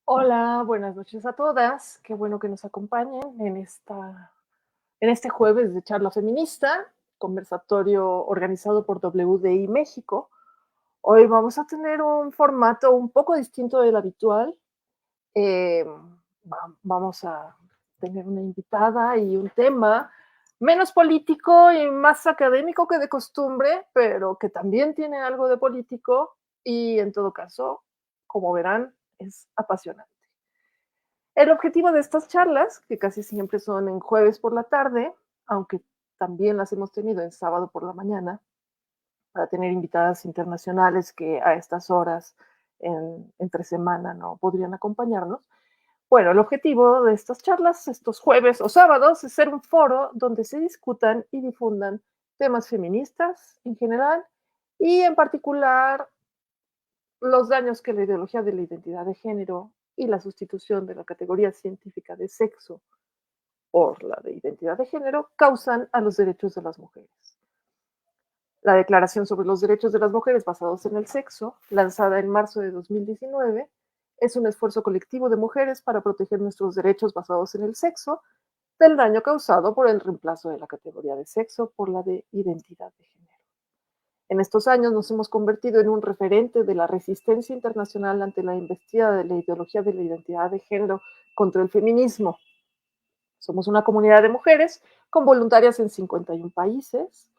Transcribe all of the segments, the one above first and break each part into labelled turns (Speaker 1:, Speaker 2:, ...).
Speaker 1: Hola, buenas noches a todas. Qué bueno que nos acompañen en este jueves de charla feminista, conversatorio organizado por WDI México. Hoy vamos a tener un formato un poco distinto del habitual. Eh, Vamos a tener una invitada y un tema menos político y más académico que de costumbre, pero que también tiene algo de político y en todo caso, como verán, es apasionante. El objetivo de estas charlas, que casi siempre son en jueves por la tarde, aunque también las hemos tenido en sábado por la mañana, para tener invitadas internacionales que a estas horas entre semana no podrían acompañarnos. Bueno, el objetivo de estas charlas, estos jueves o sábados, es ser un foro donde se discutan y difundan temas feministas en general y en particular los daños que la ideología de la identidad de género y la sustitución de la categoría científica de sexo por la de identidad de género causan a los derechos de las mujeres. La Declaración sobre los Derechos de las Mujeres basados en el sexo, lanzada en marzo de 2019, es un esfuerzo colectivo de mujeres para proteger nuestros derechos basados en el sexo del daño causado por el reemplazo de la categoría de sexo por la de identidad de género. En estos años nos hemos convertido en un referente de la resistencia internacional ante la embestida de la ideología de la identidad de género contra el feminismo. Somos una comunidad de mujeres con voluntarias en 51 países.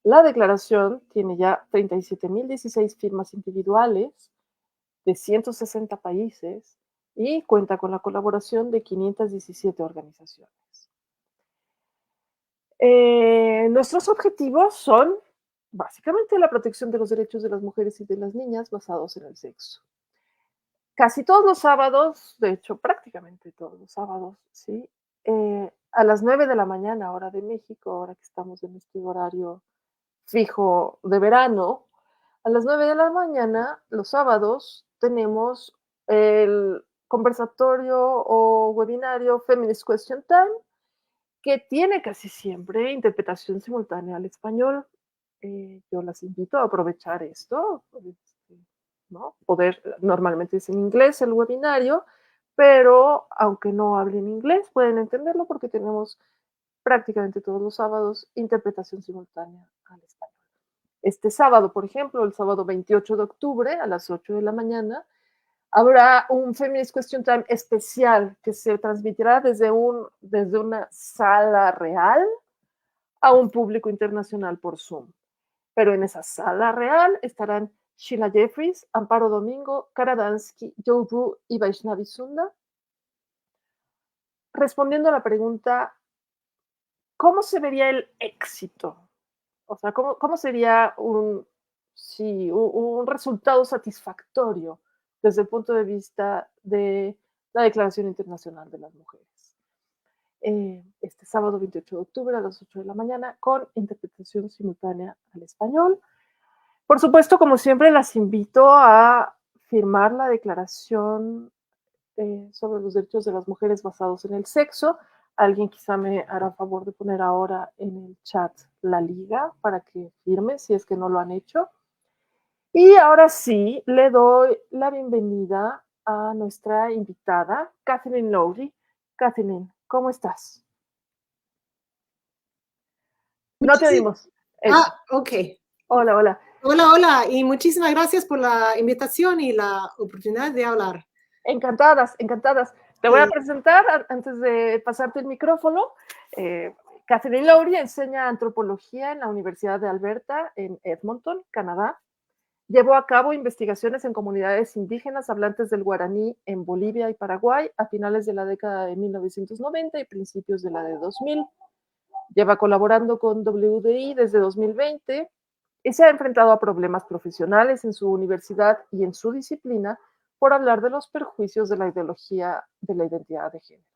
Speaker 1: La declaración tiene ya 37.016 firmas individuales de 160 países y cuenta con la colaboración de 517 organizaciones. Nuestros objetivos son básicamente la protección de los derechos de las mujeres y de las niñas basados en el sexo. Casi todos los sábados, de hecho prácticamente todos los sábados, ¿sí? A las 9 de la mañana, hora de México, ahora que estamos en este horario fijo de verano, a las 9 de la mañana, los sábados, tenemos el conversatorio o webinario Feminist Question Time, que tiene casi siempre interpretación simultánea al español. Yo las invito a aprovechar esto, ¿no? Normalmente es en inglés el webinario, pero aunque no hablen inglés, pueden entenderlo porque tenemos prácticamente todos los sábados interpretación simultánea al español. Este sábado, por ejemplo, el sábado 28 de octubre a las 8 de la mañana, habrá un Feminist Question Time especial que se transmitirá desde una sala real a un público internacional por Zoom. Pero en esa sala real estarán Sheila Jeffries, Amparo Domingo, Cara Dansky, Joe Wu y Vaishnavi Sunda, respondiendo a la pregunta, ¿cómo se vería el éxito? O sea, ¿cómo sería un resultado satisfactorio desde el punto de vista de la Declaración Internacional de las Mujeres? Este sábado 28 de octubre a las 8 de la mañana con interpretación simultánea al español. Por supuesto, como siempre, las invito a firmar la Declaración sobre los Derechos de las Mujeres basados en el sexo. Alguien quizá me hará favor de poner ahora en el chat la liga para que firme si es que no lo han hecho. Y ahora sí, le doy la bienvenida a nuestra invitada, Kathleen Lowry. Kathleen, ¿cómo estás? No te oímos.
Speaker 2: Ok.
Speaker 1: Hola, hola.
Speaker 2: Hola, hola, y muchísimas gracias por la invitación y la oportunidad de hablar.
Speaker 1: Encantadas, encantadas. Te voy a presentar antes de pasarte el micrófono. Kathleen Lowry enseña antropología en la Universidad de Alberta en Edmonton, Canadá. Llevó a cabo investigaciones en comunidades indígenas hablantes del guaraní en Bolivia y Paraguay a finales de la década de 1990 y principios de la de 2000. Lleva colaborando con WDI desde 2020 y se ha enfrentado a problemas profesionales en su universidad y en su disciplina por hablar de los perjuicios de la ideología de la identidad de género.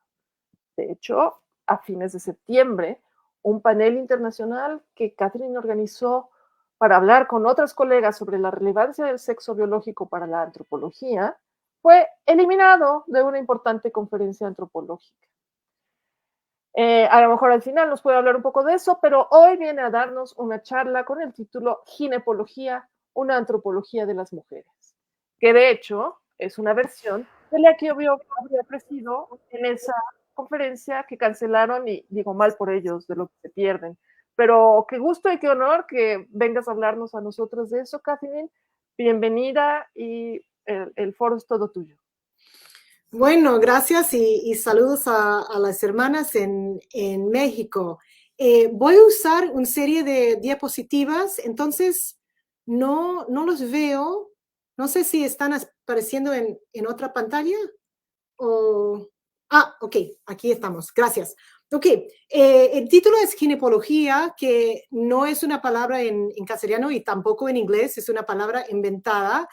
Speaker 1: De hecho, a fines de septiembre, un panel internacional que Kathleen organizó para hablar con otras colegas sobre la relevancia del sexo biológico para la antropología fue eliminado de una importante conferencia antropológica. A lo mejor al final nos puede hablar un poco de eso, pero hoy viene a darnos una charla con el título Ginepología, una antropología de las mujeres, que de hecho es una versión de la que habría ofrecido en esa conferencia que cancelaron y digo mal por ellos, de lo que se pierden. Pero qué gusto y qué honor que vengas a hablarnos a nosotros de eso, Kathleen. Bienvenida y el foro es todo tuyo.
Speaker 2: Bueno, gracias y saludos a las hermanas en México. Voy a usar una serie de diapositivas, entonces no los veo. No sé si están apareciendo en otra pantalla o... ok, aquí estamos, gracias. Ok, el título es ginepología, que no es una palabra en castellano y tampoco en inglés, es una palabra inventada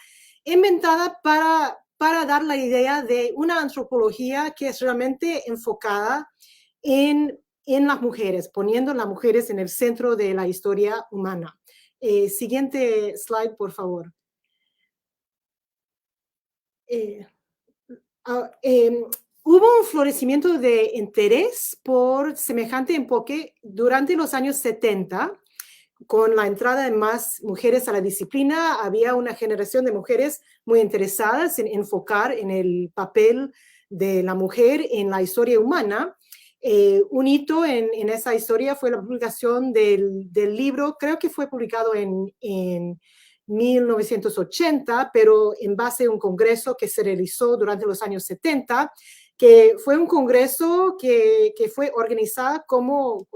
Speaker 2: para dar la idea de una antropología que es realmente enfocada en las mujeres, poniendo a las mujeres en el centro de la historia humana. Siguiente slide, por favor. Hubo un florecimiento de interés por semejante enfoque durante los años 70. Con la entrada de más mujeres a la disciplina, había una generación de mujeres muy interesadas en enfocar en el papel de la mujer en la historia humana. Un hito en esa historia fue la publicación del libro, creo que fue publicado en 1980, pero en base a un congreso que se realizó durante los años 70, que fue un congreso que fue organizado como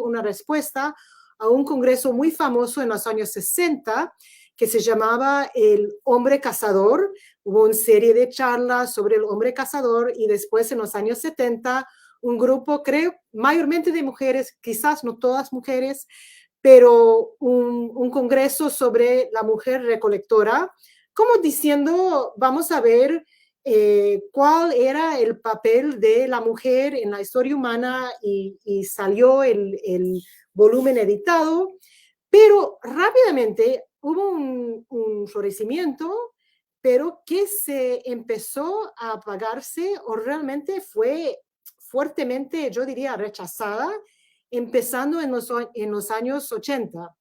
Speaker 2: una respuesta a un congreso muy famoso en los años 60 que se llamaba El Hombre Cazador. Hubo una serie de charlas sobre el hombre cazador y después en los años 70 un grupo, creo, mayormente de mujeres, quizás no todas mujeres, pero un congreso sobre la mujer recolectora, como diciendo, vamos a ver cuál era el papel de la mujer en la historia humana y salió el volumen editado, pero rápidamente hubo un florecimiento pero que se empezó a apagarse o realmente fue fuertemente, yo diría, rechazada, empezando en los años 80.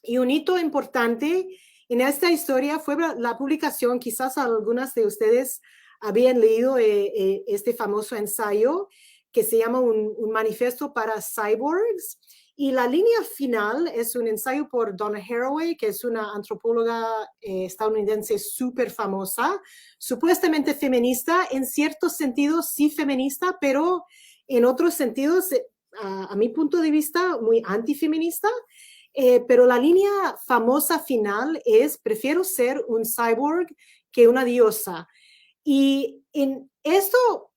Speaker 2: Y un hito importante en esta historia fue la publicación, quizás algunas de ustedes habían leído este famoso ensayo que se llama un manifiesto para cyborgs. Y la línea final es un ensayo por Donna Haraway, que es una antropóloga estadounidense súper famosa, supuestamente feminista, en ciertos sentidos sí feminista, pero en otros sentidos, a mi punto de vista, muy antifeminista. Pero la línea famosa final es: prefiero ser un cyborg que una diosa. Y en esto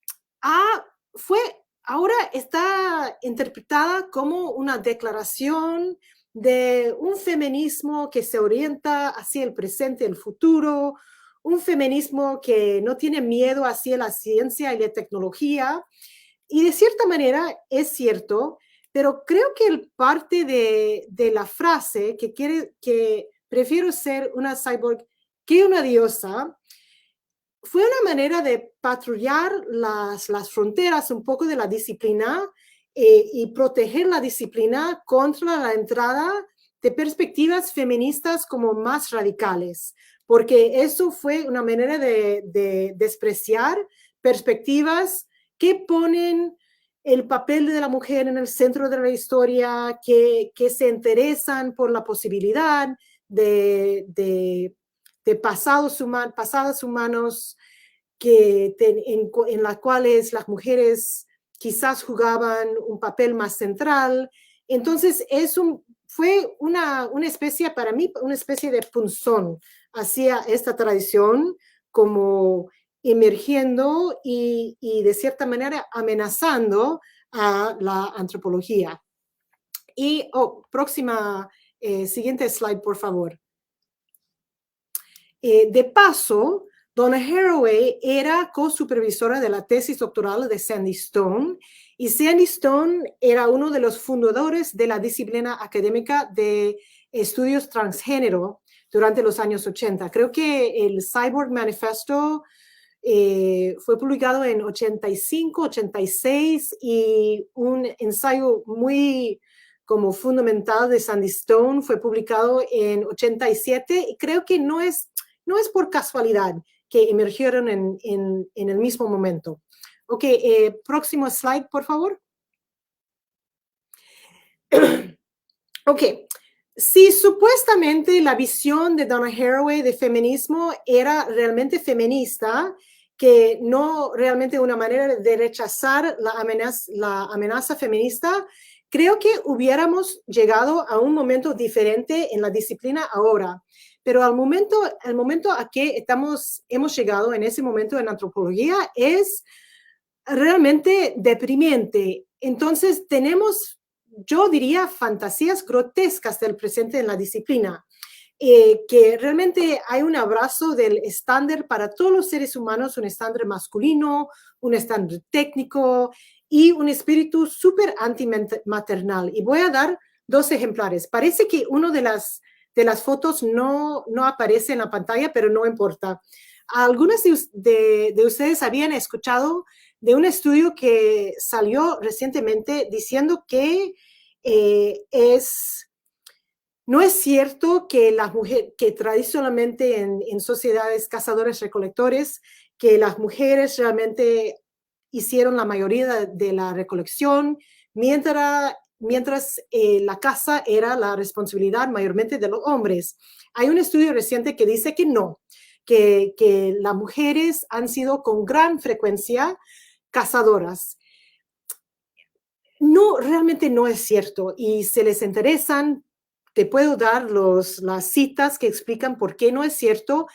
Speaker 2: fue, ahora está interpretada como una declaración de un feminismo que se orienta hacia el presente y el futuro, un feminismo que no tiene miedo hacia la ciencia y la tecnología. Y de cierta manera es cierto, pero creo que el parte de la frase que prefiero ser una cyborg que una diosa fue una manera de patrullar las fronteras un poco de la disciplina y proteger la disciplina contra la entrada de perspectivas feministas como más radicales, porque eso fue una manera de despreciar perspectivas que ponen el papel de la mujer en el centro de la historia, que se interesan por la posibilidad de pasados humanos en las cuales las mujeres quizás jugaban un papel más central. Entonces, fue una especie, para mí, una especie de punzón hacia esta tradición, como emergiendo y de cierta manera amenazando a la antropología. Y, siguiente slide, por favor. De paso, Donna Haraway era co-supervisora de la tesis doctoral de Sandy Stone, y Sandy Stone era uno de los fundadores de la disciplina académica de estudios transgénero durante los años 80. Creo que el Cyborg Manifesto fue publicado en 85, 86, y un ensayo muy como fundamental de Sandy Stone fue publicado en 87, y creo que no es por casualidad que emergieron en el mismo momento. Ok, próximo slide, por favor. Ok, si supuestamente la visión de Donna Haraway de feminismo era realmente feminista, que no realmente una manera de rechazar la amenaza feminista, creo que hubiéramos llegado a un momento diferente en la disciplina ahora. Pero al momento a que hemos llegado en ese momento en antropología es realmente deprimente. Entonces tenemos, yo diría, fantasías grotescas del presente en la disciplina, que realmente hay un abrazo del estándar para todos los seres humanos, un estándar masculino, un estándar técnico y un espíritu súper antimaternal. Y voy a dar dos ejemplares. Parece que uno de las fotos no aparece en la pantalla, pero no importa. Algunos de ustedes habían escuchado de un estudio que salió recientemente diciendo que no es cierto que las mujeres, que tradicionalmente en sociedades cazadores-recolectores, que las mujeres realmente hicieron la mayoría de la recolección, mientras la caza era la responsabilidad mayormente de los hombres. Hay un estudio reciente que dice que no, que las mujeres han sido con gran frecuencia cazadoras. No, realmente no es cierto. Y si les interesan, te puedo dar las citas que explican por qué no es cierto.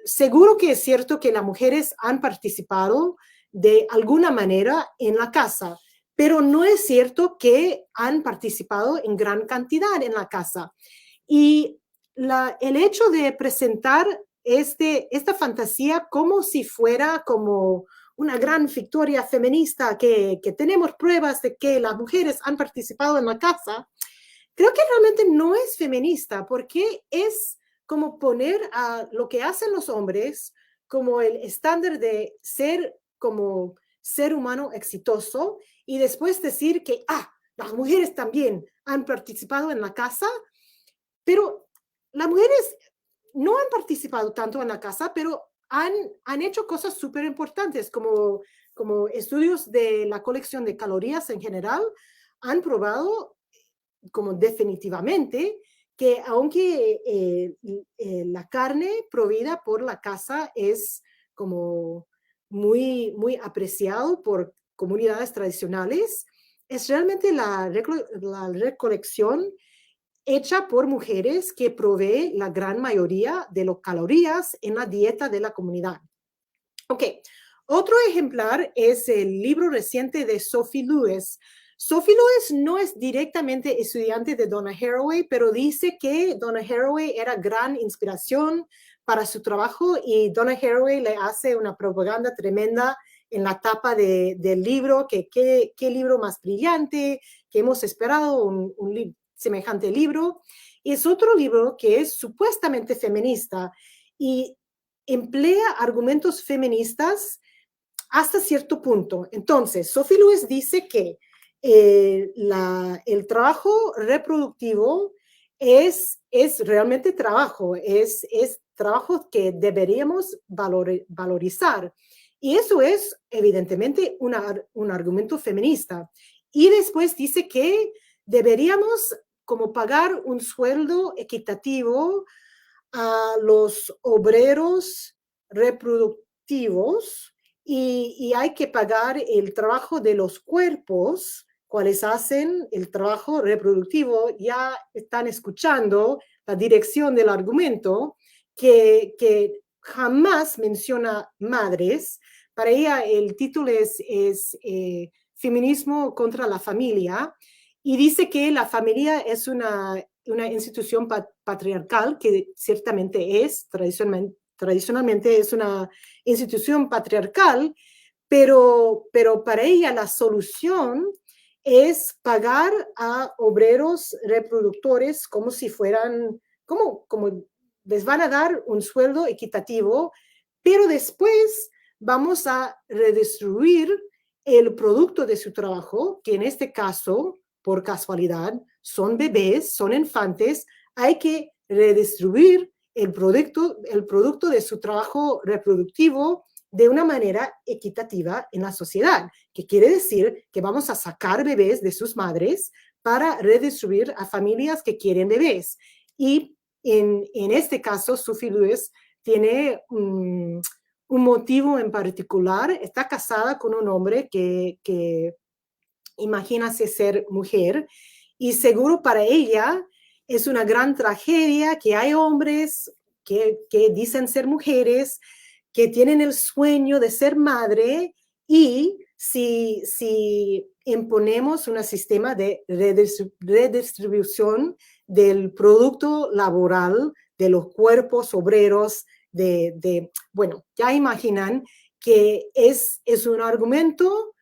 Speaker 2: Seguro que es cierto que las mujeres han participado de alguna manera en la caza, pero no es cierto que han participado en gran cantidad en la caza. Y el hecho de presentar esta fantasía como si fuera como una gran victoria feminista, que tenemos pruebas de que las mujeres han participado en la caza, creo que realmente no es feminista, porque es como poner a lo que hacen los hombres como el estándar de ser como ser humano exitoso y después decir que, las mujeres también han participado en la casa, pero las mujeres no han participado tanto en la casa, pero han hecho cosas súper importantes, como estudios de la colección de calorías en general, han probado como definitivamente que aunque la carne provida por la casa es como muy, muy apreciado por comunidades tradicionales, es realmente la recolección hecha por mujeres que provee la gran mayoría de las calorías en la dieta de la comunidad. Ok, otro ejemplar es el libro reciente de Sophie Lewis. Sophie Lewis no es directamente estudiante de Donna Haraway, pero dice que Donna Haraway era gran inspiración para su trabajo y Donna Haraway le hace una propaganda tremenda en la tapa del libro, que qué libro más brillante, que hemos esperado un semejante libro. Y es otro libro que es supuestamente feminista y emplea argumentos feministas hasta cierto punto. Entonces, Sophie Lewis dice que el trabajo reproductivo es realmente trabajo, es trabajo que deberíamos valorizar. Y eso es evidentemente un argumento feminista. Y después dice que deberíamos como pagar un sueldo equitativo a los obreros reproductivos y hay que pagar el trabajo de los cuerpos, cuales hacen el trabajo reproductivo. Ya están escuchando la dirección del argumento que jamás menciona madres. Para ella el título es Feminismo contra la familia y dice que la familia es una institución patriarcal, que ciertamente es, tradicionalmente es una institución patriarcal, pero para ella la solución es pagar a obreros reproductores como si fueran, como les van a dar un sueldo equitativo, pero después vamos a redistribuir el producto de su trabajo, que en este caso, por casualidad, son bebés, son infantes, hay que redistribuir el producto de su trabajo reproductivo de una manera equitativa en la sociedad, que quiere decir que vamos a sacar bebés de sus madres para redistribuir a familias que quieren bebés. Y en este caso, Sophie Lewis tiene un motivo en particular. Está casada con un hombre que imagínase ser mujer, y seguro para ella es una gran tragedia que hay hombres que dicen ser mujeres, que tienen el sueño de ser madre, y si imponemos un sistema de redistribución del producto laboral de los cuerpos obreros, bueno, ya imaginan que es un argumento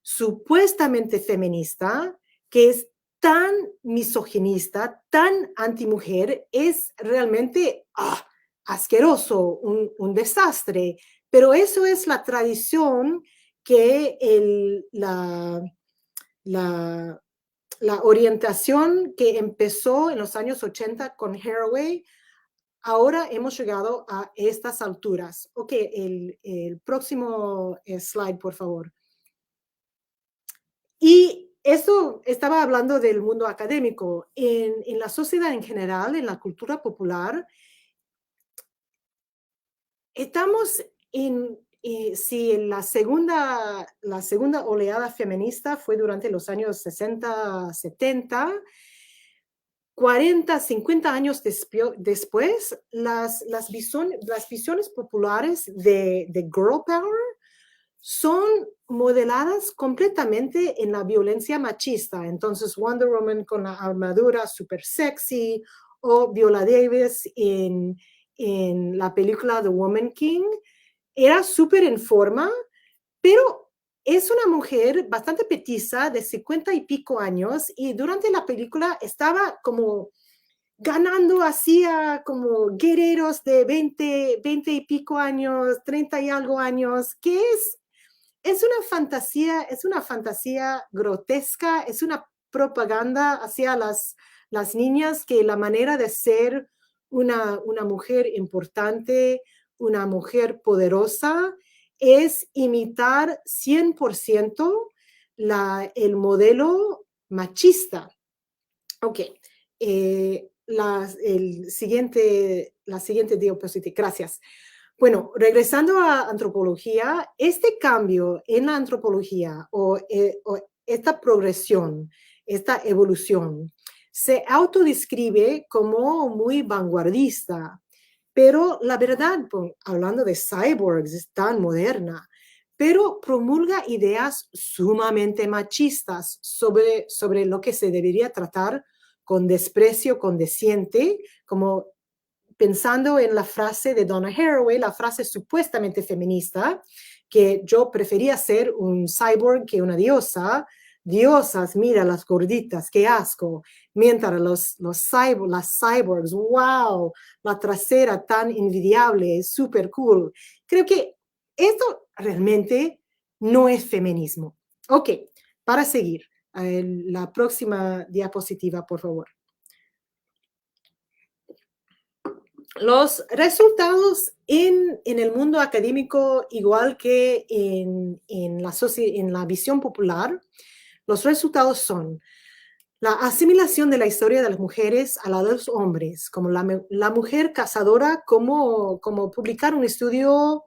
Speaker 2: supuestamente feminista, que es tan misoginista, tan antimujer, es realmente asqueroso, un desastre. Pero eso es la tradición que la orientación que empezó en los años 80 con Haraway. Ahora hemos llegado a estas alturas. Ok, el próximo slide, por favor. Y eso estaba hablando del mundo académico. En la sociedad en general, en la cultura popular, estamos si la segunda oleada feminista fue durante los años 60, 70, 40, 50 años después, las visiones populares de girl power son modeladas completamente en la violencia machista. Entonces, Wonder Woman con la armadura super sexy, o Viola Davis en la película The Woman King, era súper en forma, pero es una mujer bastante petiza, de 50 y pico años, y durante la película estaba como ganando así a como guerreros de 20 y pico años, 30 y algo años, que es una fantasía grotesca, es una propaganda hacia las niñas que la manera de ser una mujer importante, una mujer poderosa, es imitar 100% el modelo machista. Ok, la siguiente diapositiva, gracias. Bueno, regresando a antropología, este cambio en la antropología o esta progresión, esta evolución, se autodescribe como muy vanguardista, pero la verdad, hablando de cyborgs, es tan moderna, pero promulga ideas sumamente machistas sobre lo que se debería tratar con desprecio condesciente, como pensando en la frase de Donna Haraway, la frase supuestamente feminista, que yo prefería ser un cyborg que una diosa. Diosas, mira las gorditas, qué asco. Mientras las cyborgs, wow, la trasera tan envidiable, súper cool. Creo que esto realmente no es feminismo. Ok, para seguir, la próxima diapositiva, por favor. Los resultados en el mundo académico, igual que en la visión popular, los resultados son la asimilación de la historia de las mujeres a la de los hombres, como la mujer cazadora, como publicar un estudio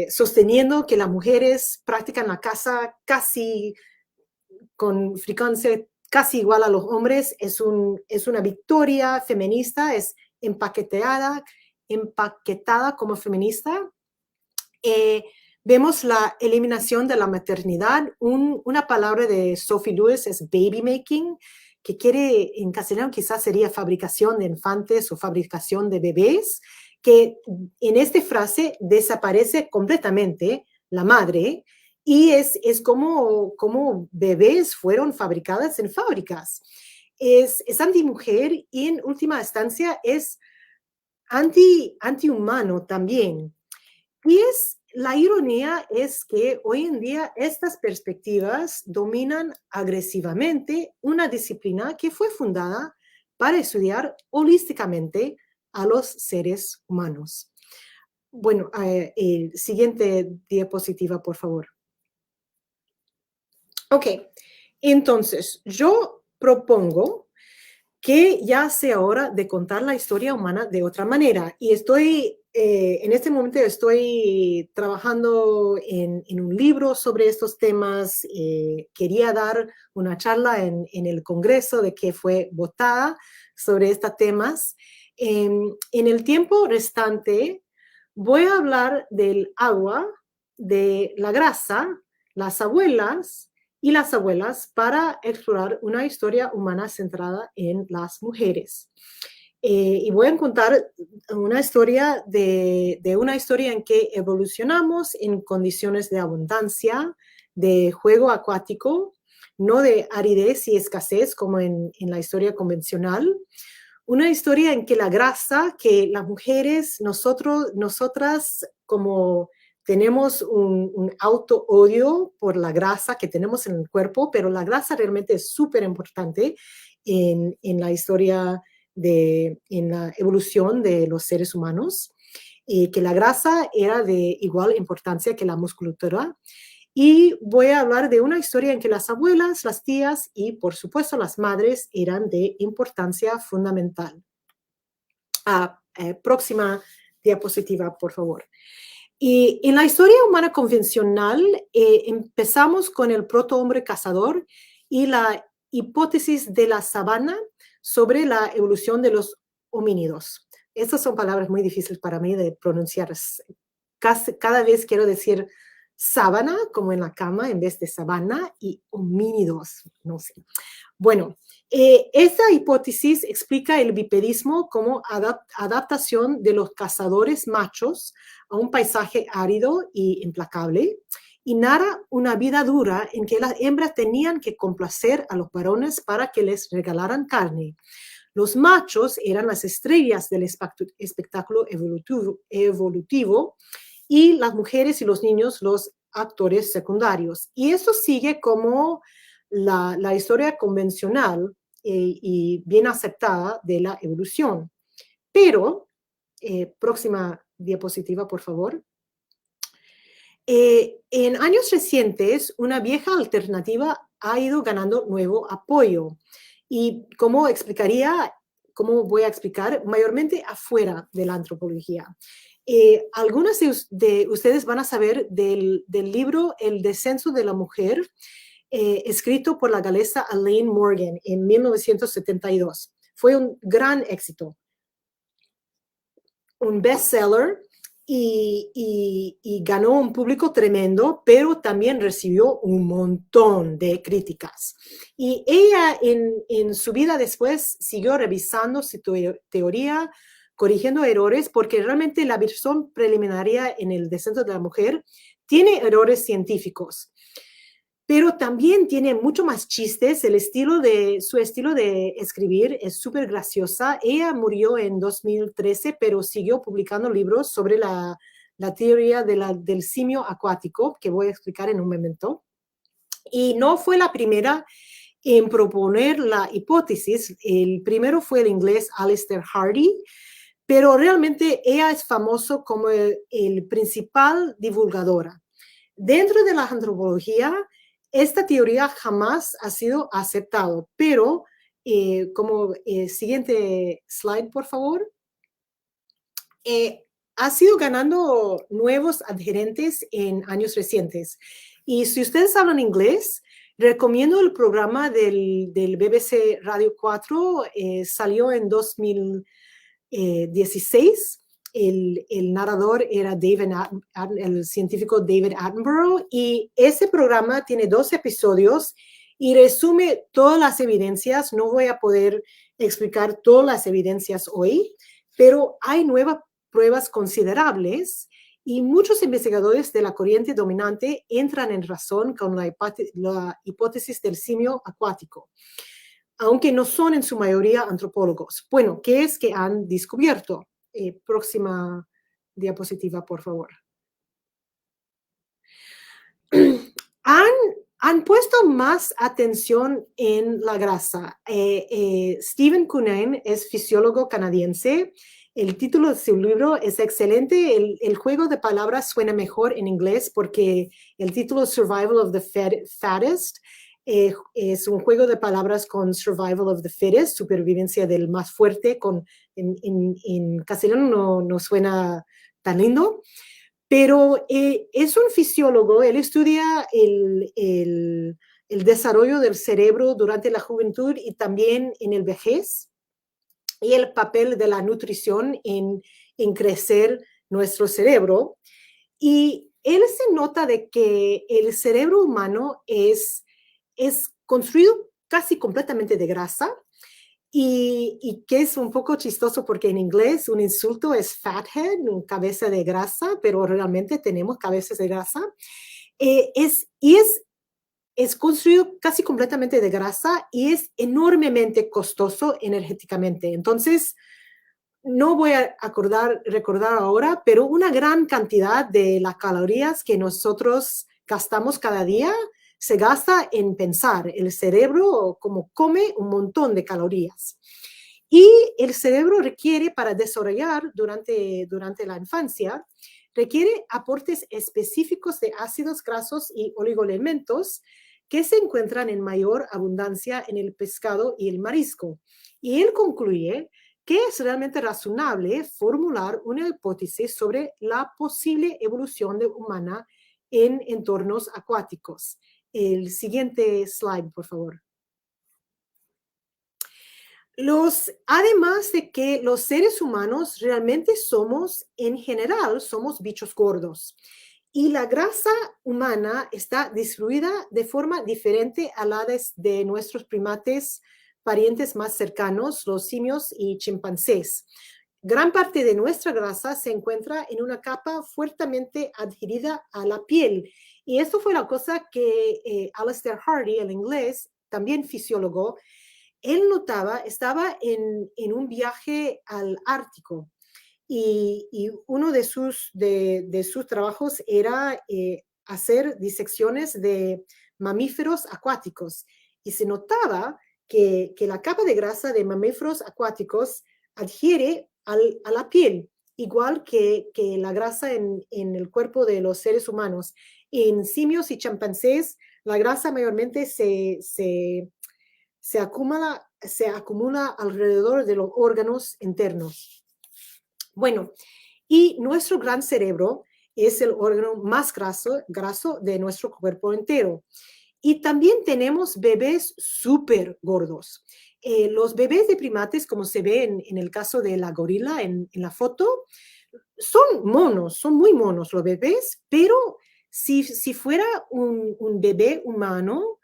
Speaker 2: sosteniendo que las mujeres practican la caza casi con frecuencia casi igual a los hombres, es una victoria feminista, es empaquetada como feminista. Vemos la eliminación de la maternidad. Una palabra de Sophie Lewis es baby making, que quiere, en castellano quizás sería fabricación de infantes o fabricación de bebés, que en esta frase desaparece completamente la madre y es como bebés fueron fabricadas en fábricas. Es antimujer y en última instancia es antihumano también. Y la ironía es que hoy en día estas perspectivas dominan agresivamente una disciplina que fue fundada para estudiar holísticamente a los seres humanos. Bueno, siguiente diapositiva, por favor. Ok, entonces yo propongo que ya sea hora de contar la historia humana de otra manera. Y en este momento estoy trabajando en un libro sobre estos temas. Quería dar una charla en el Congreso de que fue votada sobre estos temas. En el tiempo restante voy a hablar del agua, de la grasa, las abuelas y las abuelas para explorar una historia humana centrada en las mujeres. Y voy a contar una historia de una historia en que evolucionamos en condiciones de abundancia, de juego acuático, no de aridez y escasez como en la historia convencional. Una historia en que la grasa, que las mujeres, nosotras como tenemos un auto-odio por la grasa que tenemos en el cuerpo, pero la grasa realmente es súper importante en la historia, en la evolución de los seres humanos, que la grasa era de igual importancia que la musculatura. Y voy a hablar de una historia en que las abuelas, las tías y, por supuesto, las madres eran de importancia fundamental. Próxima diapositiva, por favor. Y en la historia humana convencional empezamos con el protohombre cazador y la hipótesis de la sabana sobre la evolución de los homínidos. Estas son palabras muy difíciles para mí de pronunciar. Cada vez quiero decir sábana, como en la cama, en vez de sabana, y homínidos, no sé. Bueno, esta hipótesis explica el bipedismo como adaptación de los cazadores machos a un paisaje árido y implacable, y narra una vida dura en que las hembras tenían que complacer a los varones para que les regalaran carne. Los machos eran las estrellas del espectáculo evolutivo y las mujeres y los niños los actores secundarios. Y esto sigue como la historia convencional y bien aceptada de la evolución. Pero, próxima diapositiva, por favor. En años recientes, una vieja alternativa ha ido ganando nuevo apoyo. Y cómo voy a explicar, mayormente afuera de la antropología. Algunas de ustedes van a saber del libro El descenso de la mujer, escrito por la galesa Elaine Morgan en 1972. Fue un gran éxito, un bestseller y ganó un público tremendo, pero también recibió un montón de críticas. Y ella en su vida después siguió revisando su teoría, corrigiendo errores, porque realmente la versión preliminaria en el descenso de la mujer tiene errores científicos, pero también tiene mucho más chistes. Su estilo de escribir es súper graciosa. Ella murió en 2013, pero siguió publicando libros sobre la teoría del simio acuático, que voy a explicar en un momento. Y no fue la primera en proponer la hipótesis. El primero fue el inglés Alistair Hardy, pero realmente ella es famoso como el principal divulgadora. Dentro de la antropología, esta teoría jamás ha sido aceptada, pero siguiente slide, por favor. Ha sido ganando nuevos adherentes en años recientes. Y si ustedes hablan inglés, recomiendo el programa del BBC Radio 4, salió en 2016. El narrador era el científico David Attenborough, y ese programa tiene 2 episodios y resume todas las evidencias. No voy a poder explicar todas las evidencias hoy, pero hay nuevas pruebas considerables y muchos investigadores de la corriente dominante entran en razón con la hipótesis del simio acuático, aunque no son en su mayoría antropólogos. Bueno, ¿qué es que han descubierto? Próxima diapositiva, por favor. Han puesto más atención en la grasa. Stephen Cunnane es fisiólogo canadiense. El título de su libro es excelente. El juego de palabras suena mejor en inglés porque el título Survival of the Fattest es un juego de palabras con Survival of the Fittest, supervivencia del más fuerte. En castellano no suena tan lindo, pero es un fisiólogo. Él estudia el desarrollo del cerebro durante la juventud y también en el vejez, y el papel de la nutrición en crecer nuestro cerebro. Y él se nota de que el cerebro humano es construido casi completamente de grasa, y que es un poco chistoso porque en inglés un insulto es fathead, cabeza de grasa, pero realmente tenemos cabezas de grasa. Es construido casi completamente de grasa y es enormemente costoso energéticamente. Entonces, no voy a recordar ahora, pero una gran cantidad de las calorías que nosotros gastamos cada día se gasta en pensar. El cerebro como come un montón de calorías. Y el cerebro requiere, para desarrollar durante la infancia, requiere aportes específicos de ácidos grasos y oligoelementos que se encuentran en mayor abundancia en el pescado y el marisco. Y él concluye que es realmente razonable formular una hipótesis sobre la posible evolución humana en entornos acuáticos. El siguiente slide, por favor. Además de que los seres humanos realmente en general, somos bichos gordos. Y la grasa humana está distribuida de forma diferente a la de nuestros primates parientes más cercanos, los simios y chimpancés. Gran parte de nuestra grasa se encuentra en una capa fuertemente adherida a la piel. Y esto fue la cosa que Alistair Hardy, el inglés, también fisiólogo, él notaba, estaba en un viaje al Ártico y uno de sus trabajos era hacer disecciones de mamíferos acuáticos y se notaba que la capa de grasa de mamíferos acuáticos adhiere a la piel, igual que la grasa en el cuerpo de los seres humanos. En simios y chimpancés, la grasa mayormente se acumula alrededor de los órganos internos. Bueno, y nuestro gran cerebro es el órgano más graso de nuestro cuerpo entero. Y también tenemos bebés súper gordos. Los bebés de primates, como se ve en el caso de la gorila en la foto, son monos, son muy monos los bebés, pero si fuera un bebé humano,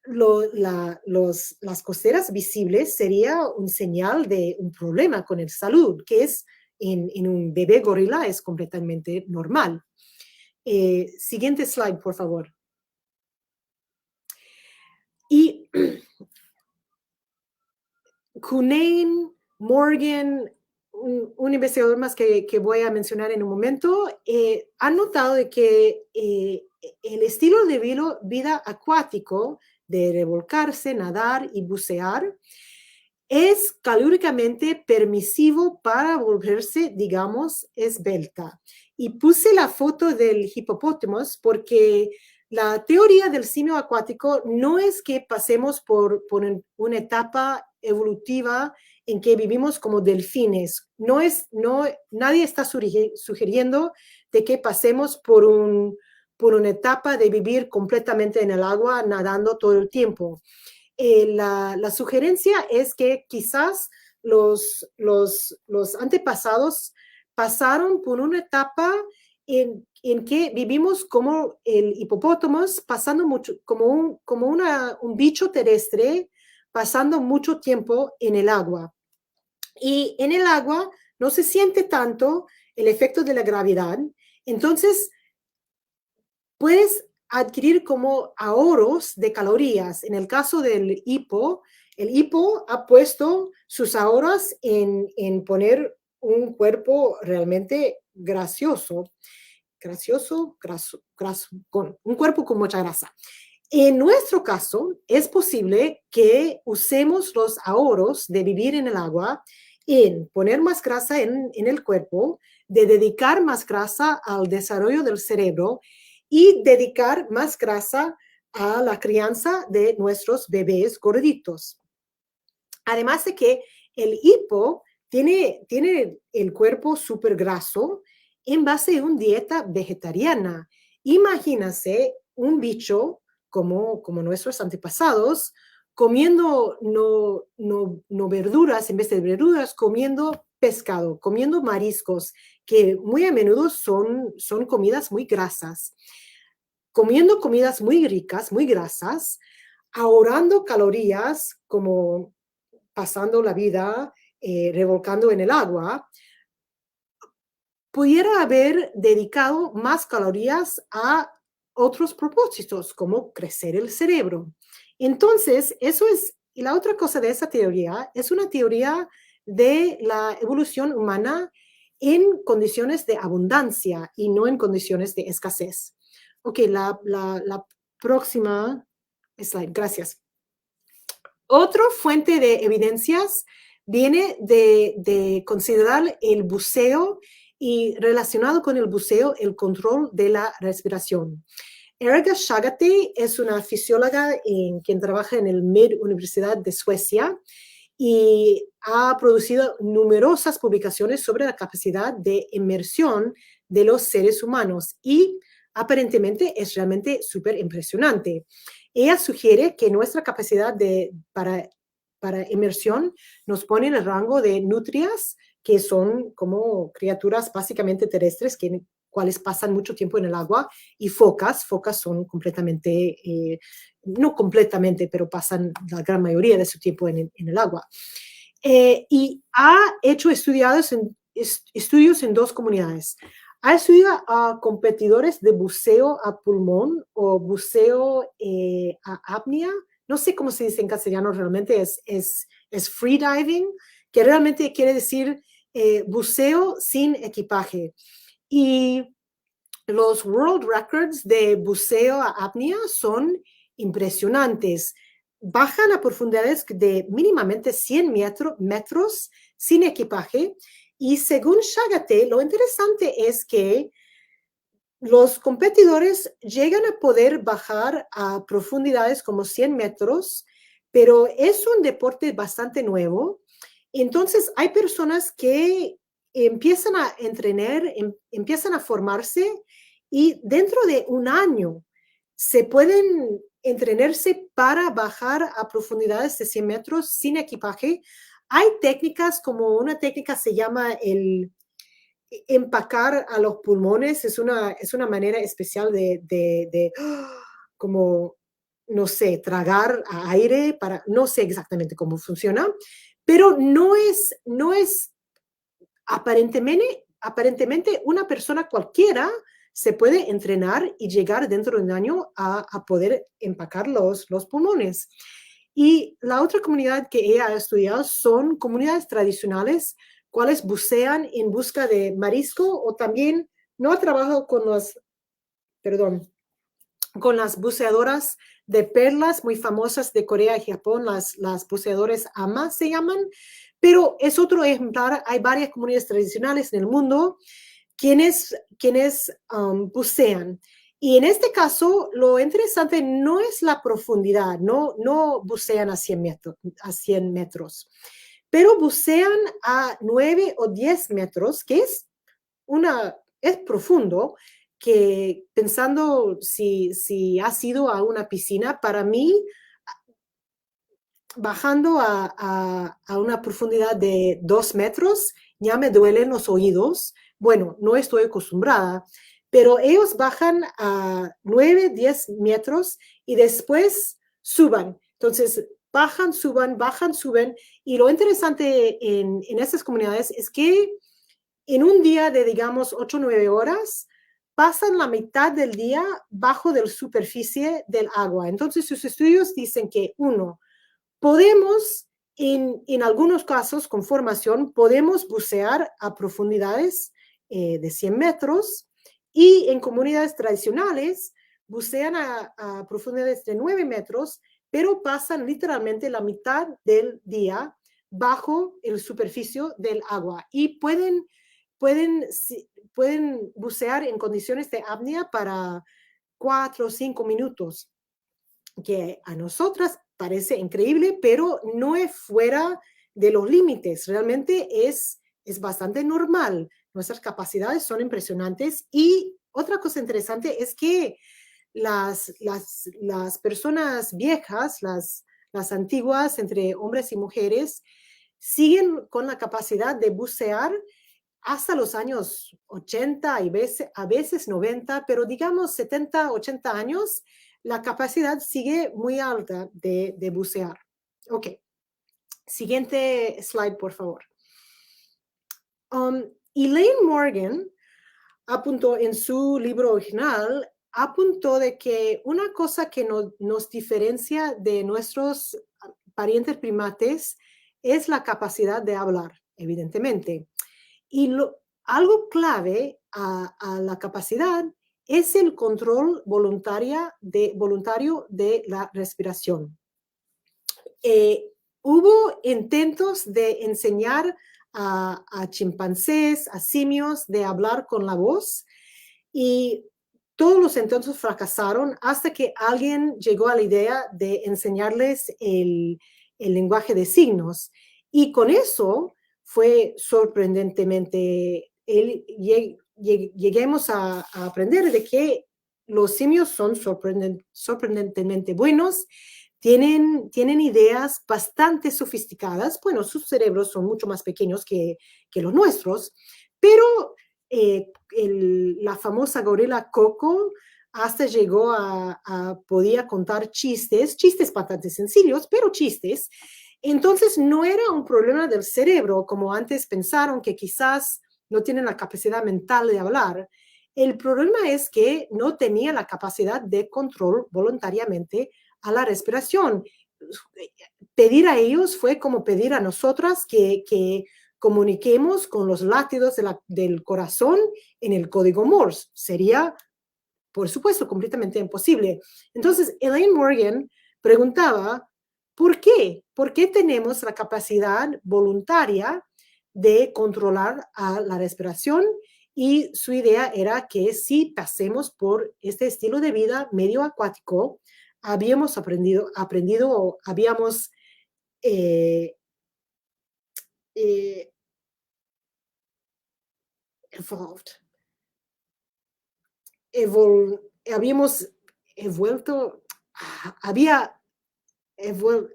Speaker 2: las costeras visibles sería un señal de un problema con el salud, que es en un bebé gorila es completamente normal. Siguiente slide, por favor. Y Cunnane, Morgan, un investigador más que voy a mencionar en un momento, han notado de que el estilo de vida acuático de revolcarse, nadar y bucear es calóricamente permisivo para volverse, digamos, esbelta. Y puse la foto del hipopótamo porque la teoría del simio acuático no es que pasemos por una etapa evolutiva en que vivimos como delfines. Nadie está sugiriendo de que pasemos por una etapa de vivir completamente en el agua, nadando todo el tiempo. La sugerencia es que quizás los antepasados pasaron por una etapa en que vivimos como el hipopótamo, pasando mucho, como un bicho terrestre, pasando mucho tiempo en el agua. Y en el agua no se siente tanto el efecto de la gravedad, entonces puedes adquirir como ahorros de calorías. En el caso del hipo, el hipo ha puesto sus ahorros en poner un cuerpo realmente graso, con un cuerpo con mucha grasa. En nuestro caso, es posible que usemos los ahorros de vivir en el agua en poner más grasa en el cuerpo, de dedicar más grasa al desarrollo del cerebro y dedicar más grasa a la crianza de nuestros bebés gorditos. Además de que el hipo tiene el cuerpo súper graso en base a una dieta vegetariana. Imagínense un bicho como nuestros antepasados comiendo no verduras, en vez de verduras, comiendo pescado, comiendo mariscos, que muy a menudo son comidas muy grasas. Comiendo comidas muy ricas, muy grasas, ahorrando calorías como pasando la vida revolcando en el agua, pudiera haber dedicado más calorías a otros propósitos, como crecer el cerebro. Entonces, eso es, y la otra cosa de esa teoría es una teoría de la evolución humana en condiciones de abundancia y no en condiciones de escasez. Ok, la próxima slide, gracias. Otra fuente de evidencias viene de considerar el buceo y relacionado con el buceo, el control de la respiración. Erika Shagate es una fisióloga quien trabaja en el Mid Universidad de Suecia y ha producido numerosas publicaciones sobre la capacidad de inmersión de los seres humanos y aparentemente es realmente súper impresionante. Ella sugiere que nuestra capacidad para inmersión nos pone en el rango de nutrias, que son como criaturas básicamente terrestres, cuales pasan mucho tiempo en el agua, y focas son completamente, no completamente, pero pasan la gran mayoría de su tiempo en el agua. Y ha hecho estudios en dos comunidades. Ha estudiado a competidores de buceo a pulmón o buceo a apnea, no sé cómo se dice en castellano realmente, es freediving, que realmente quiere decir buceo sin equipaje. Y los world records de buceo a apnea son impresionantes. Bajan a profundidades de mínimamente 100 metros sin equipaje. Y según Chagaté, lo interesante es que los competidores llegan a poder bajar a profundidades como 100 metros, pero es un deporte bastante nuevo. Entonces, hay personas que empiezan a entrenar, empiezan a formarse y dentro de un año se pueden entrenarse para bajar a profundidades de 100 metros sin equipaje. Hay técnicas como una técnica se llama el empacar a los pulmones, es una manera especial de como, no sé, tragar aire para, no sé exactamente cómo funciona, pero no es aparentemente una persona cualquiera se puede entrenar y llegar dentro de un año a poder empacar los pulmones. Y la otra comunidad que ella ha estudiado son comunidades tradicionales, cuales bucean en busca de marisco o también no ha trabajado perdón, con las buceadoras de perlas muy famosas de Corea y Japón, las buceadores AMA se llaman, pero es otro ejemplar. Hay varias comunidades tradicionales en el mundo quienes bucean. Y en este caso, lo interesante no es la profundidad, no bucean a 100 metros, pero bucean a 9 o 10 metros, que es profundo, que pensando si has ido a una piscina, para mí, bajando a una profundidad de 2 metros, ya me duelen los oídos. Bueno, no estoy acostumbrada, pero ellos bajan a 9, 10 metros y después suban. Entonces, bajan, suben. Y lo interesante en estas comunidades es que en un día de, digamos, 8 o 9 horas, pasan la mitad del día bajo de la superficie del agua. Entonces, sus estudios dicen que, uno, podemos, en algunos casos, con formación, podemos bucear a profundidades de 100 metros y en comunidades tradicionales bucean a profundidades de 9 metros, pero pasan literalmente la mitad del día bajo la superficie del agua y pueden, pueden bucear en condiciones de apnea para 4 o 5 minutos, que a nosotras parece increíble, pero no es fuera de los límites. Realmente es bastante normal. Nuestras capacidades son impresionantes. Y otra cosa interesante es que las personas viejas, las antiguas, entre hombres y mujeres, siguen con la capacidad de bucear hasta los años 80 y a veces 90, pero digamos 70, 80 años, la capacidad sigue muy alta de bucear. Ok, siguiente slide, por favor. Elaine Morgan apuntó en su libro original, apuntó de que una cosa que nos diferencia de nuestros parientes primates es la capacidad de hablar, evidentemente. Y algo clave a la capacidad es el control voluntario de la respiración. Hubo intentos de enseñar a chimpancés, a simios, de hablar con la voz y todos los intentos fracasaron hasta que alguien llegó a la idea de enseñarles el lenguaje de signos. Y con eso fue sorprendentemente, lleguemos a aprender de que los simios son sorprendentemente buenos, tienen ideas bastante sofisticadas. Bueno, sus cerebros son mucho más pequeños que los nuestros, pero la famosa gorila Coco hasta llegó podía contar chistes bastante sencillos, pero chistes. Entonces no era un problema del cerebro, como antes pensaron que quizás no tienen la capacidad mental de hablar. El problema es que no tenía la capacidad de control voluntariamente a la respiración. Pedir a ellos fue como pedir a nosotras que comuniquemos con los latidos del corazón en el código Morse. Sería, por supuesto, completamente imposible. Entonces, Elaine Morgan preguntaba, ¿por qué? ¿Por qué tenemos la capacidad voluntaria de controlar a la respiración? Y su idea era que si pasemos por este estilo de vida medio acuático, habíamos aprendido o habíamos habíamos evuelto,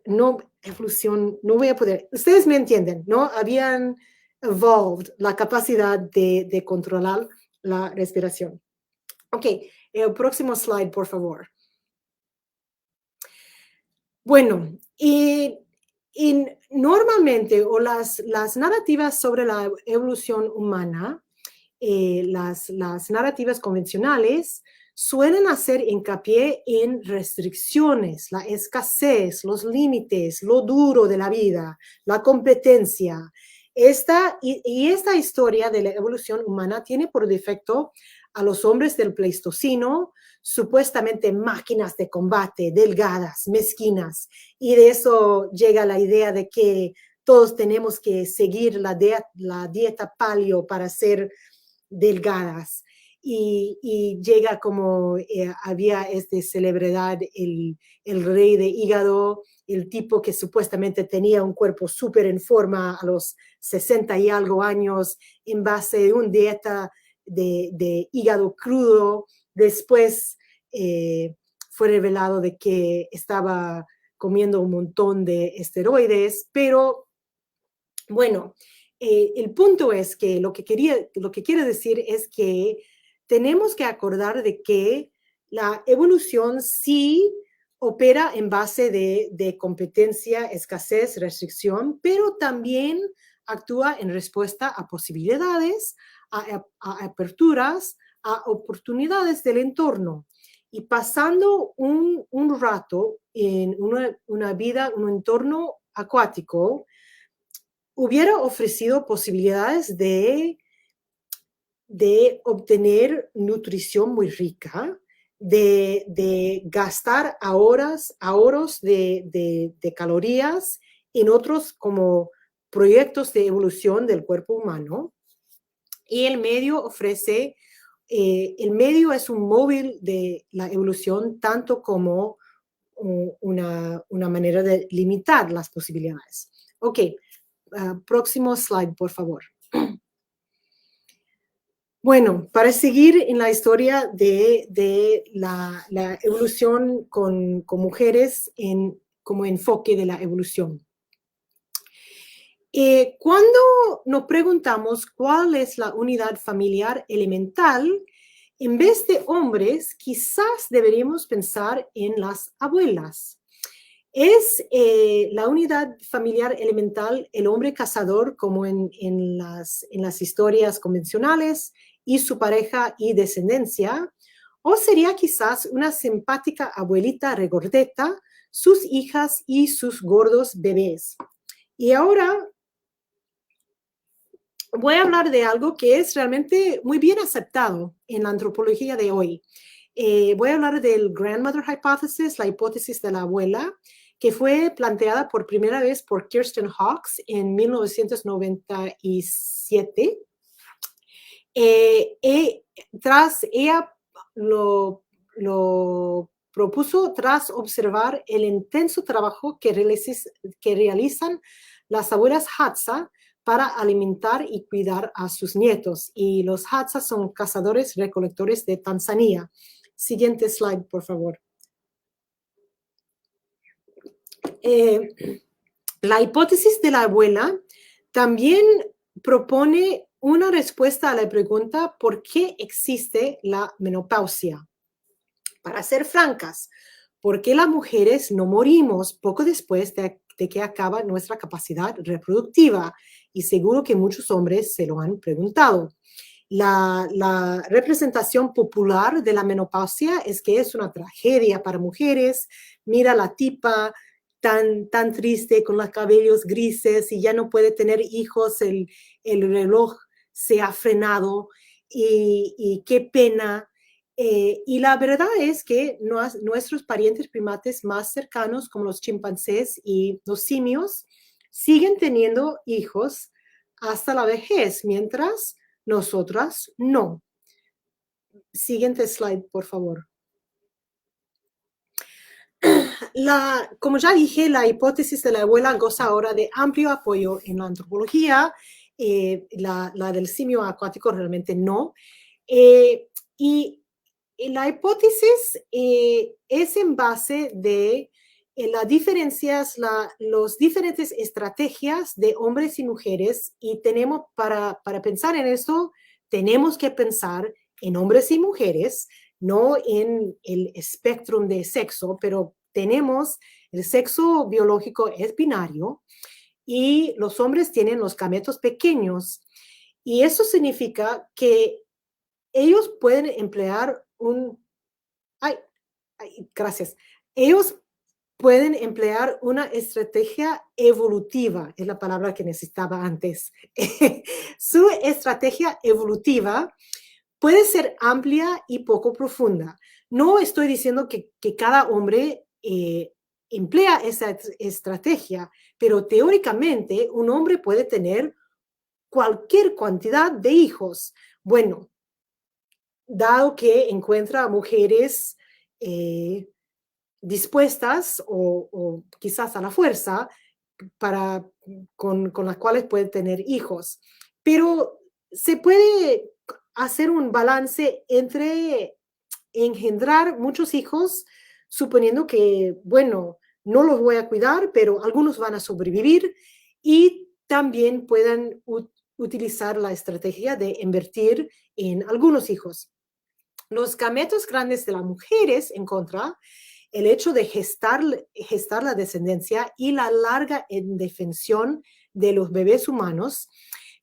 Speaker 2: no, evolución, no voy a poder, ustedes me entienden, ¿no? Habían evolved la capacidad de controlar la respiración. Ok, el próximo slide, por favor. Bueno, y normalmente, o las narrativas sobre la evolución humana, las narrativas convencionales suelen hacer hincapié en restricciones, la escasez, los límites, lo duro de la vida, la competencia. Esta historia de la evolución humana tiene por defecto a los hombres del Pleistoceno, supuestamente máquinas de combate, delgadas, mezquinas, y de eso llega la idea de que todos tenemos que seguir la dieta paleo para ser delgadas. Y llega como había esta celebridad, el rey de hígado, el tipo que supuestamente tenía un cuerpo súper en forma a los 60 y algo años en base a una dieta de hígado crudo. Después fue revelado de que estaba comiendo un montón de esteroides, pero bueno, el punto es que lo que quiere decir es que tenemos que acordar de que la evolución sí opera en base de competencia, escasez, restricción, pero también actúa en respuesta a posibilidades, a aperturas, a oportunidades del entorno. Y pasando un rato en una vida, un entorno acuático, hubiera ofrecido posibilidades de obtener nutrición muy rica, de gastar ahorros de calorías en otros como proyectos de evolución del cuerpo humano. Y el medio es un móvil de la evolución, tanto como una manera de limitar las posibilidades. Ok. Próximo slide, por favor. Bueno, para seguir en la historia de la evolución con mujeres como enfoque de la evolución. Cuando nos preguntamos cuál es la unidad familiar elemental, en vez de hombres, quizás deberíamos pensar en las abuelas. ¿Es la unidad familiar elemental el hombre cazador como en las historias convencionales y su pareja y descendencia? ¿O sería quizás una simpática abuelita regordeta, sus hijas y sus gordos bebés? Y ahora voy a hablar de algo que es realmente muy bien aceptado en la antropología de hoy. Voy a hablar del Grandmother Hypothesis, la hipótesis de la abuela, que fue planteada por primera vez por Kirsten Hawkes en 1997. Ella lo propuso tras observar el intenso trabajo que realizan las abuelas Hadza para alimentar y cuidar a sus nietos. Y los Hadza son cazadores-recolectores de Tanzania. Siguiente slide, por favor. La hipótesis de la abuela también propone una respuesta a la pregunta ¿por qué existe la menopausia? Para ser francas, ¿por qué las mujeres no morimos poco después de que acaba nuestra capacidad reproductiva? Y seguro que muchos hombres se lo han preguntado. La representación popular de la menopausia es que es una tragedia para mujeres. Mira la tipa tan triste con los cabellos grises y ya no puede tener hijos, el reloj se ha frenado y qué pena. Y la verdad es que nuestros parientes primates más cercanos, como los chimpancés y los simios, siguen teniendo hijos hasta la vejez, mientras nosotras no. Siguiente slide, por favor. Como ya dije, la hipótesis de la abuela goza ahora de amplio apoyo en la antropología. La del simio acuático realmente no. Y la hipótesis es en base de las diferencias, las diferentes estrategias de hombres y mujeres, y tenemos, para pensar en esto, tenemos que pensar en hombres y mujeres, no en el espectro de sexo, pero tenemos el sexo biológico es binario y los hombres tienen los gametos pequeños, y eso significa que ellos pueden emplear gracias. Ellos pueden emplear una estrategia evolutiva, es la palabra que necesitaba antes. Su estrategia evolutiva puede ser amplia y poco profunda. No estoy diciendo que cada hombre emplea esa estrategia, pero teóricamente un hombre puede tener cualquier cantidad de hijos. Bueno, dado que encuentra mujeres dispuestas o quizás a la fuerza con las cuales puede tener hijos. Pero se puede hacer un balance entre engendrar muchos hijos, suponiendo que, bueno, no los voy a cuidar, pero algunos van a sobrevivir, y también puedan utilizar la estrategia de invertir en algunos hijos. Los gametos grandes de las mujeres, en contra, el hecho de gestar la descendencia y la larga indefensión de los bebés humanos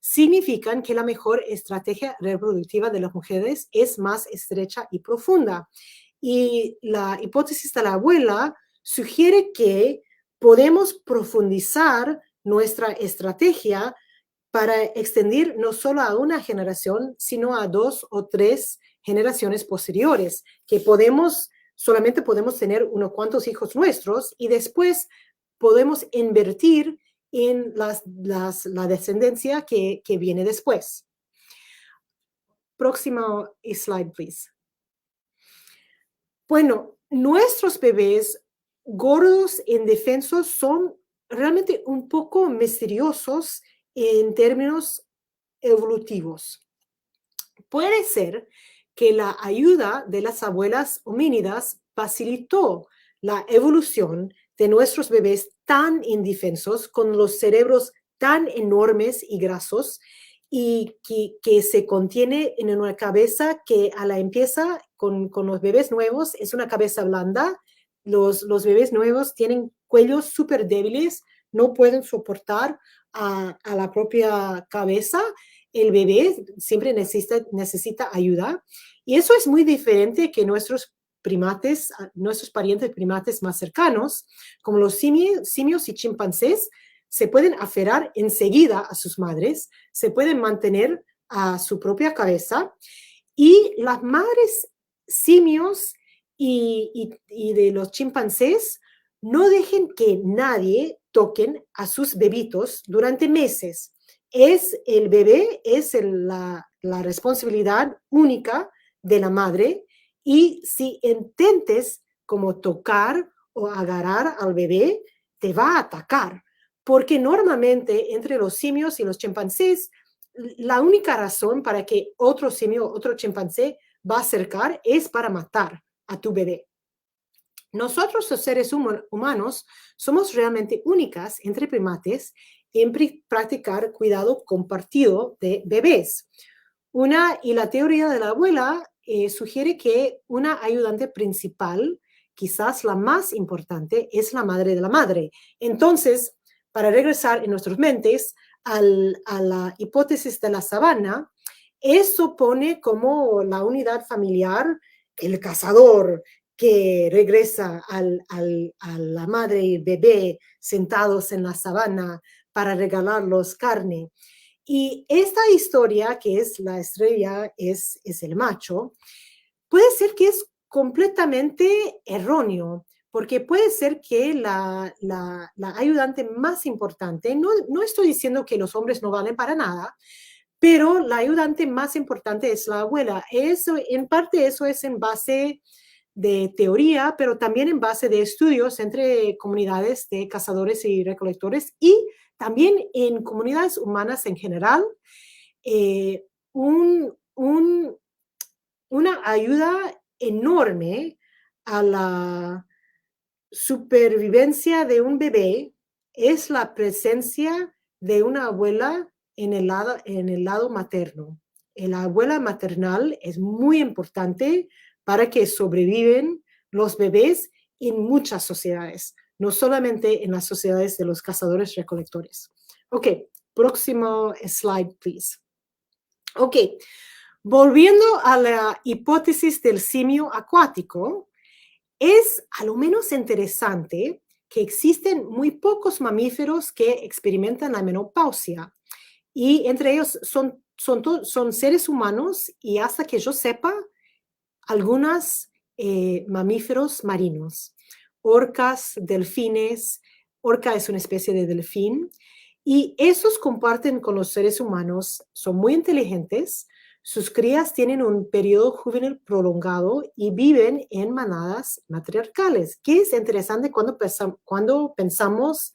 Speaker 2: significan que la mejor estrategia reproductiva de las mujeres es más estrecha y profunda. Y la hipótesis de la abuela sugiere que podemos profundizar nuestra estrategia para extender no solo a una generación, sino a 2 o 3 generaciones posteriores, que solamente podemos tener unos cuantos hijos nuestros y después podemos invertir en la descendencia que viene después. Próximo slide, please. Bueno, nuestros bebés gordos indefensos son realmente un poco misteriosos en términos evolutivos. Puede ser que la ayuda de las abuelas homínidas facilitó la evolución de nuestros bebés tan indefensos, con los cerebros tan enormes y grasos, y que se contiene en una cabeza que a la empieza con los bebés nuevos es una cabeza blanda. Los bebés nuevos tienen cuellos súper débiles, no pueden soportar a la propia cabeza. El bebé siempre necesita ayuda, y eso es muy diferente que nuestros parientes primates más cercanos, como los simios y chimpancés. Se pueden aferrar enseguida a sus madres, se pueden mantener a su propia cabeza, y las madres simios y de los chimpancés no dejen que nadie toquen a sus bebitos durante meses. El bebé es la responsabilidad única de la madre, y si intentes como tocar o agarrar al bebé, te va a atacar, porque normalmente entre los simios y los chimpancés, la única razón para que otro simio o otro chimpancé va a acercar es para matar a tu bebé. Nosotros, los seres humanos, somos realmente únicas entre primates en practicar cuidado compartido de bebés. Y la teoría de la abuela sugiere que una ayudante principal, quizás la más importante, es la madre de la madre. Entonces, para regresar en nuestras mentes a la hipótesis de la sabana, eso pone como la unidad familiar el cazador que regresa a la madre y el bebé sentados en la sabana para regalarlos carne. Y esta historia, que es la estrella, es el macho, puede ser que es completamente erróneo, porque puede ser que la ayudante más importante, no estoy diciendo que los hombres no valen para nada, pero la ayudante más importante es la abuela. Eso, en parte eso es en base de teoría, pero también en base de estudios entre comunidades de cazadores y recolectores y también en comunidades humanas en general. eh, un, un, una ayuda enorme a la supervivencia de un bebé es la presencia de una abuela en el lado materno. La abuela maternal es muy importante para que sobreviven los bebés en muchas sociedades, no solamente en las sociedades de los cazadores recolectores. Ok, próximo slide, please. Ok, volviendo a la hipótesis del simio acuático, es a lo menos interesante que existen muy pocos mamíferos que experimentan la menopausia y entre ellos son seres humanos y hasta que yo sepa, algunos mamíferos marinos, orcas, delfines, orca es una especie de delfín, y esos comparten con los seres humanos, son muy inteligentes, sus crías tienen un periodo juvenil prolongado y viven en manadas matriarcales, que es interesante cuando pensamos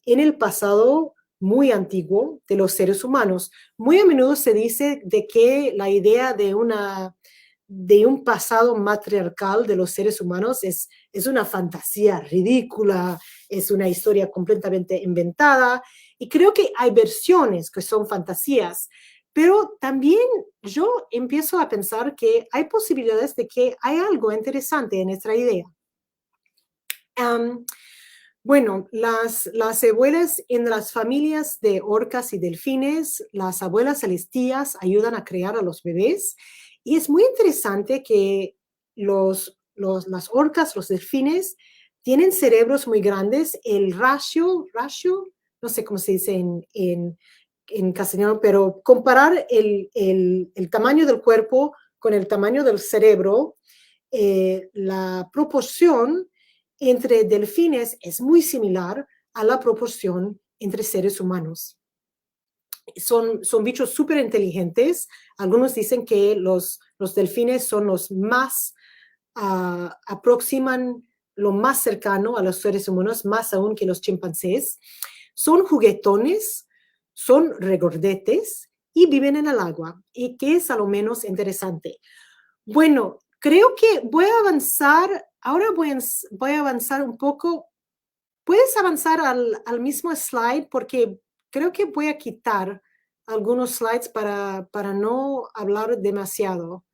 Speaker 2: en el pasado muy antiguo de los seres humanos. Muy a menudo se dice de que la idea de un pasado matriarcal de los seres humanos es una fantasía ridícula, es una historia completamente inventada, y creo que hay versiones que son fantasías, pero también yo empiezo a pensar que hay posibilidades de que hay algo interesante en esta idea. Bueno, las abuelas en las familias de orcas y delfines, las abuelas celestías ayudan a crear a los bebés y es muy interesante que las orcas, los delfines, tienen cerebros muy grandes. El ratio, no sé cómo se dice en castellano, pero comparar el tamaño del cuerpo con el tamaño del cerebro, la proporción entre delfines es muy similar a la proporción entre seres humanos. Son bichos súper inteligentes. Algunos dicen que los delfines son los más, aproximan lo más cercano a los seres humanos, más aún que los chimpancés. Son juguetones, son regordetes y viven en el agua, y que es a lo menos interesante. Bueno, creo que voy a avanzar, ahora voy a avanzar un poco. ¿Puedes avanzar al mismo slide? Porque creo que voy a quitar algunos slides para no hablar demasiado.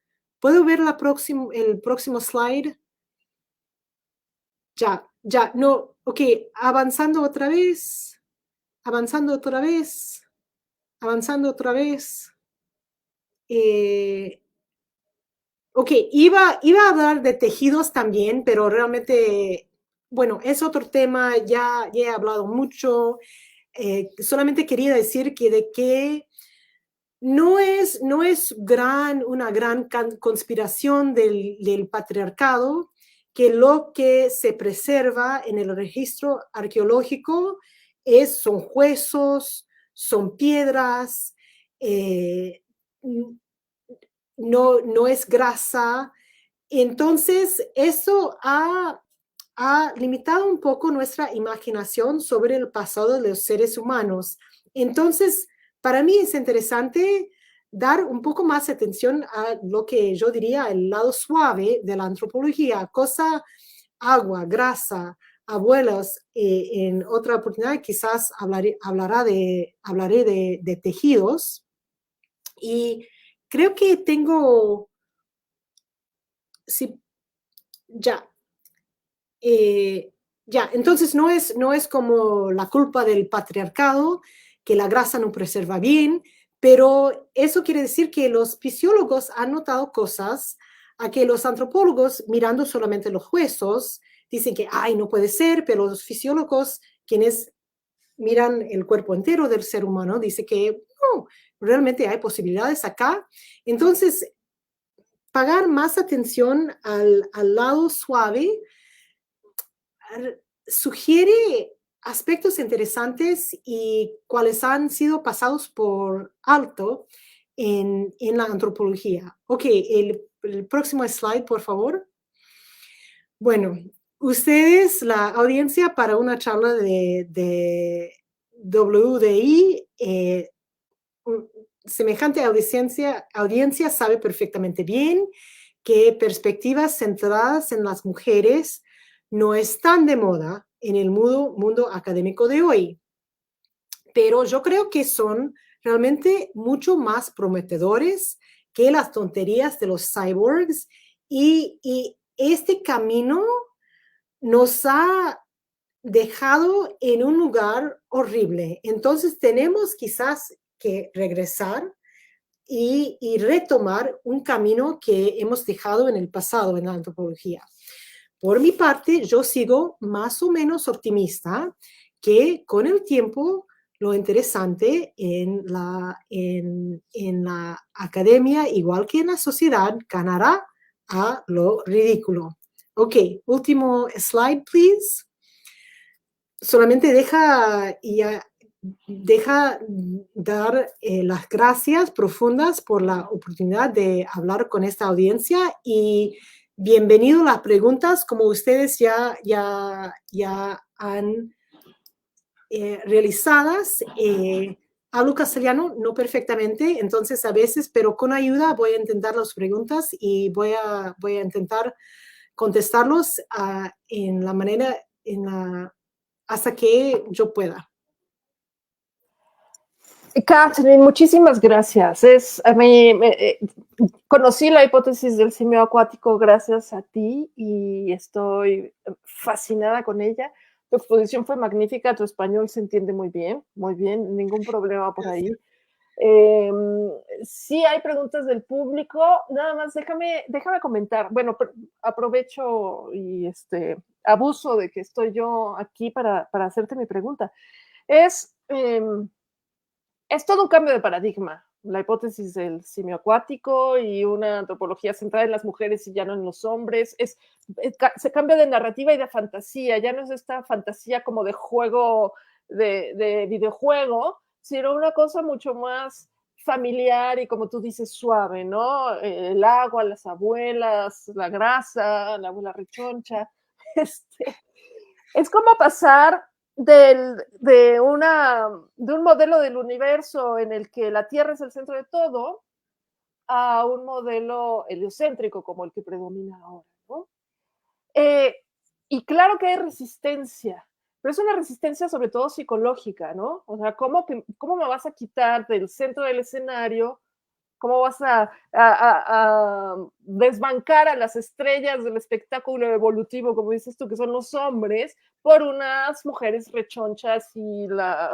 Speaker 2: ¿Puedo ver el próximo slide? Ya, no, ok, avanzando otra vez, avanzando otra vez, avanzando otra vez. Ok, iba a hablar de tejidos también, pero realmente, bueno, es otro tema, ya he hablado mucho. Solamente quería decir que no es una gran conspiración del patriarcado, que lo que se preserva en el registro arqueológico son huesos, son piedras, no es grasa. Entonces, eso ha limitado un poco nuestra imaginación sobre el pasado de los seres humanos. Entonces, para mí es interesante dar un poco más atención a lo que yo diría el lado suave de la antropología, agua, grasa, abuelos. En otra oportunidad quizás hablaré de tejidos. Y creo que tengo, sí, ya, entonces no es como la culpa del patriarcado, que la grasa no preserva bien, Pero eso quiere decir que los fisiólogos han notado cosas a que los antropólogos, mirando solamente los huesos, dicen que, ay, no puede ser, pero los fisiólogos, quienes miran el cuerpo entero del ser humano, dicen que no, realmente hay posibilidades acá. Entonces, pagar más atención al lado suave sugiere aspectos interesantes y cuáles han sido pasados por alto en la antropología. Ok, el próximo slide, por favor. Bueno, ustedes, la audiencia para una charla de WDI, semejante audiencia sabe perfectamente bien que perspectivas centradas en las mujeres no están de moda en el mundo académico de hoy, pero yo creo que son realmente mucho más prometedores que las tonterías de los cyborgs y este camino nos ha dejado en un lugar horrible. Entonces tenemos quizás que regresar y retomar un camino que hemos dejado en el pasado en la antropología. Por mi parte, yo sigo más o menos optimista que con el tiempo lo interesante en la academia, igual que en la sociedad, ganará a lo ridículo. Ok, último slide, please. Solamente deja dar las gracias profundas por la oportunidad de hablar con esta audiencia y bienvenido a las preguntas como ustedes ya han realizadas. Hablo castellano, no perfectamente, entonces a veces, pero con ayuda voy a intentar las preguntas y voy a intentar contestarlos en la manera, hasta que yo pueda.
Speaker 1: Catherine, muchísimas gracias. Conocí la hipótesis del simio acuático gracias a ti y estoy fascinada con ella. Tu exposición fue magnífica, tu español se entiende muy bien, ningún problema por ahí. Sí hay preguntas del público, nada más déjame comentar. Bueno, aprovecho y abuso de que estoy yo aquí para hacerte mi pregunta. Es todo un cambio de paradigma, la hipótesis del simio acuático y una antropología centrada en las mujeres y ya no en los hombres. Se cambia de narrativa y de fantasía, ya no es esta fantasía como de juego, de videojuego, sino una cosa mucho más familiar y, como tú dices, suave, ¿no? El agua, las abuelas, la grasa, la abuela rechoncha. Es como pasar de un modelo del universo en el que la Tierra es el centro de todo a un modelo heliocéntrico como el que predomina ahora, ¿no? Y claro que hay resistencia, pero es una resistencia sobre todo psicológica, ¿no? O sea, ¿cómo me vas a quitar del centro del escenario? ¿Cómo vas a desbancar a las estrellas del espectáculo evolutivo, como dices tú, que son los hombres, por unas mujeres rechonchas y la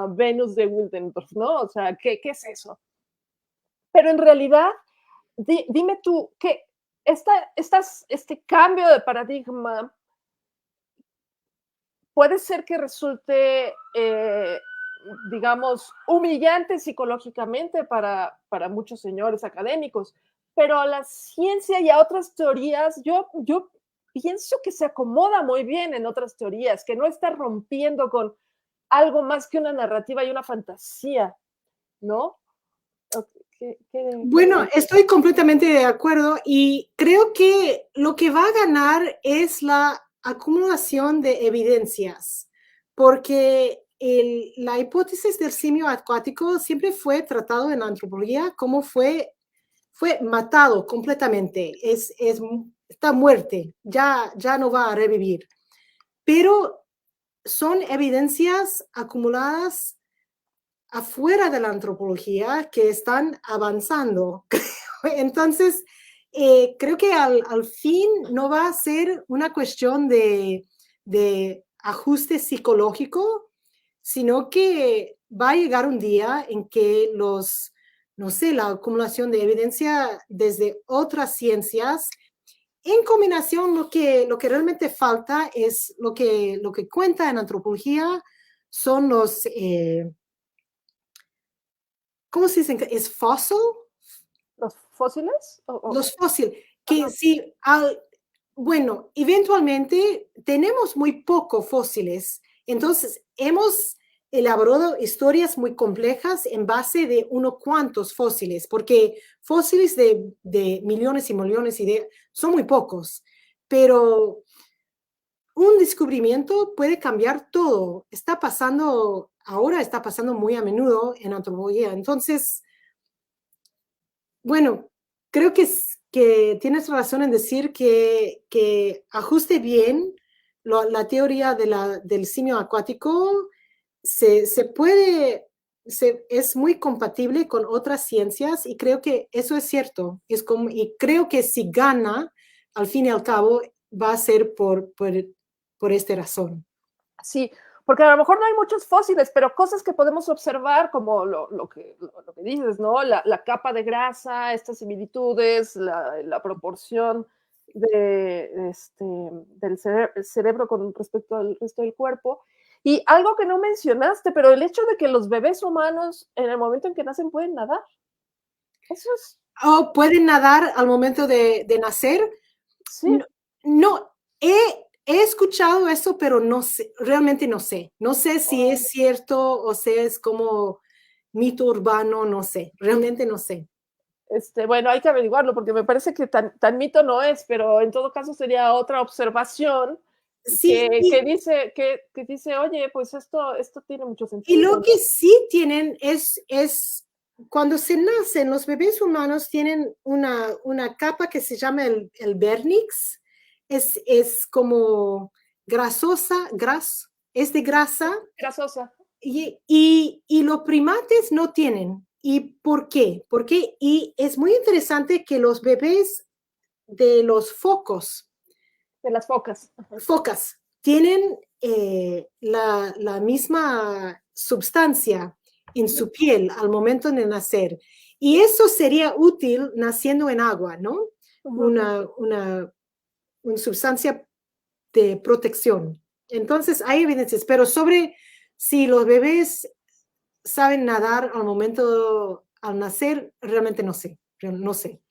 Speaker 1: Venus de Wildendorf, ¿no? O sea, ¿qué es eso? Pero en realidad, dime tú, que este cambio de paradigma puede ser que resulte, digamos, humillante psicológicamente para muchos señores académicos, pero a la ciencia y a otras teorías, yo pienso que se acomoda muy bien en otras teorías, que no está rompiendo con algo más que una narrativa y una fantasía, ¿no?
Speaker 2: Bueno, estoy completamente de acuerdo y creo que lo que va a ganar es la acumulación de evidencias, porque la hipótesis del simio acuático siempre fue tratado en la antropología como fue matado completamente, está muerte, ya no va a revivir, pero son evidencias acumuladas afuera de la antropología que están avanzando. Entonces, creo que al fin no va a ser una cuestión de ajuste psicológico, sino que va a llegar un día en que no sé, la acumulación de evidencia desde otras ciencias, en combinación lo que realmente falta es lo que cuenta en antropología son ¿cómo se dice? ¿Es fósil?
Speaker 1: ¿Los fósiles?
Speaker 2: Los fósiles, que
Speaker 1: Ajá.
Speaker 2: sí, bueno, eventualmente tenemos muy poco fósiles, entonces hemos elaborado historias muy complejas en base de unos cuantos fósiles, porque fósiles de millones y millones son muy pocos, pero un descubrimiento puede cambiar todo. Está pasando, ahora está pasando muy a menudo en antropología, entonces bueno, creo que tienes razón en decir que ajuste bien la teoría del simio acuático, se puede, es muy compatible con otras ciencias y creo que eso es cierto. Y creo que si gana, al fin y al cabo, va a ser por esta razón.
Speaker 1: Sí, porque a lo mejor no hay muchos fósiles, pero cosas que podemos observar, como lo que dices, ¿no? La capa de grasa, estas similitudes, la proporción del cerebro con respecto al resto del cuerpo. Y algo que no mencionaste, pero el hecho de que los bebés humanos en el momento en que nacen pueden nadar, eso es,
Speaker 2: ¿O pueden nadar al momento de nacer?
Speaker 1: sí.
Speaker 2: No, no, he escuchado eso, pero no sé, realmente no sé. No sé si es cierto o si es como mito urbano, no sé, realmente no sé.
Speaker 1: Bueno, hay que averiguarlo porque me parece que tan mito no es, pero en todo caso sería otra observación
Speaker 2: Sí,
Speaker 1: que dice, oye, pues esto tiene mucho
Speaker 2: y
Speaker 1: sentido,
Speaker 2: lo
Speaker 1: ¿no?
Speaker 2: que sí tienen es cuando se nacen, los bebés humanos tienen una capa que se llama el vernix, es como grasosa, es de grasa.
Speaker 1: Grasosa.
Speaker 2: Y los primates no tienen. ¿Y por qué? Porque, y es muy interesante que los bebés de los
Speaker 1: De las focas.
Speaker 2: focas, tienen la misma sustancia en su piel al momento de nacer. Y eso sería útil naciendo en agua, ¿no?
Speaker 1: Ujú.
Speaker 2: Una sustancia de protección. Entonces, hay evidencias, pero sobre si los bebés saben nadar al momento al nacer, realmente no sé, no sé.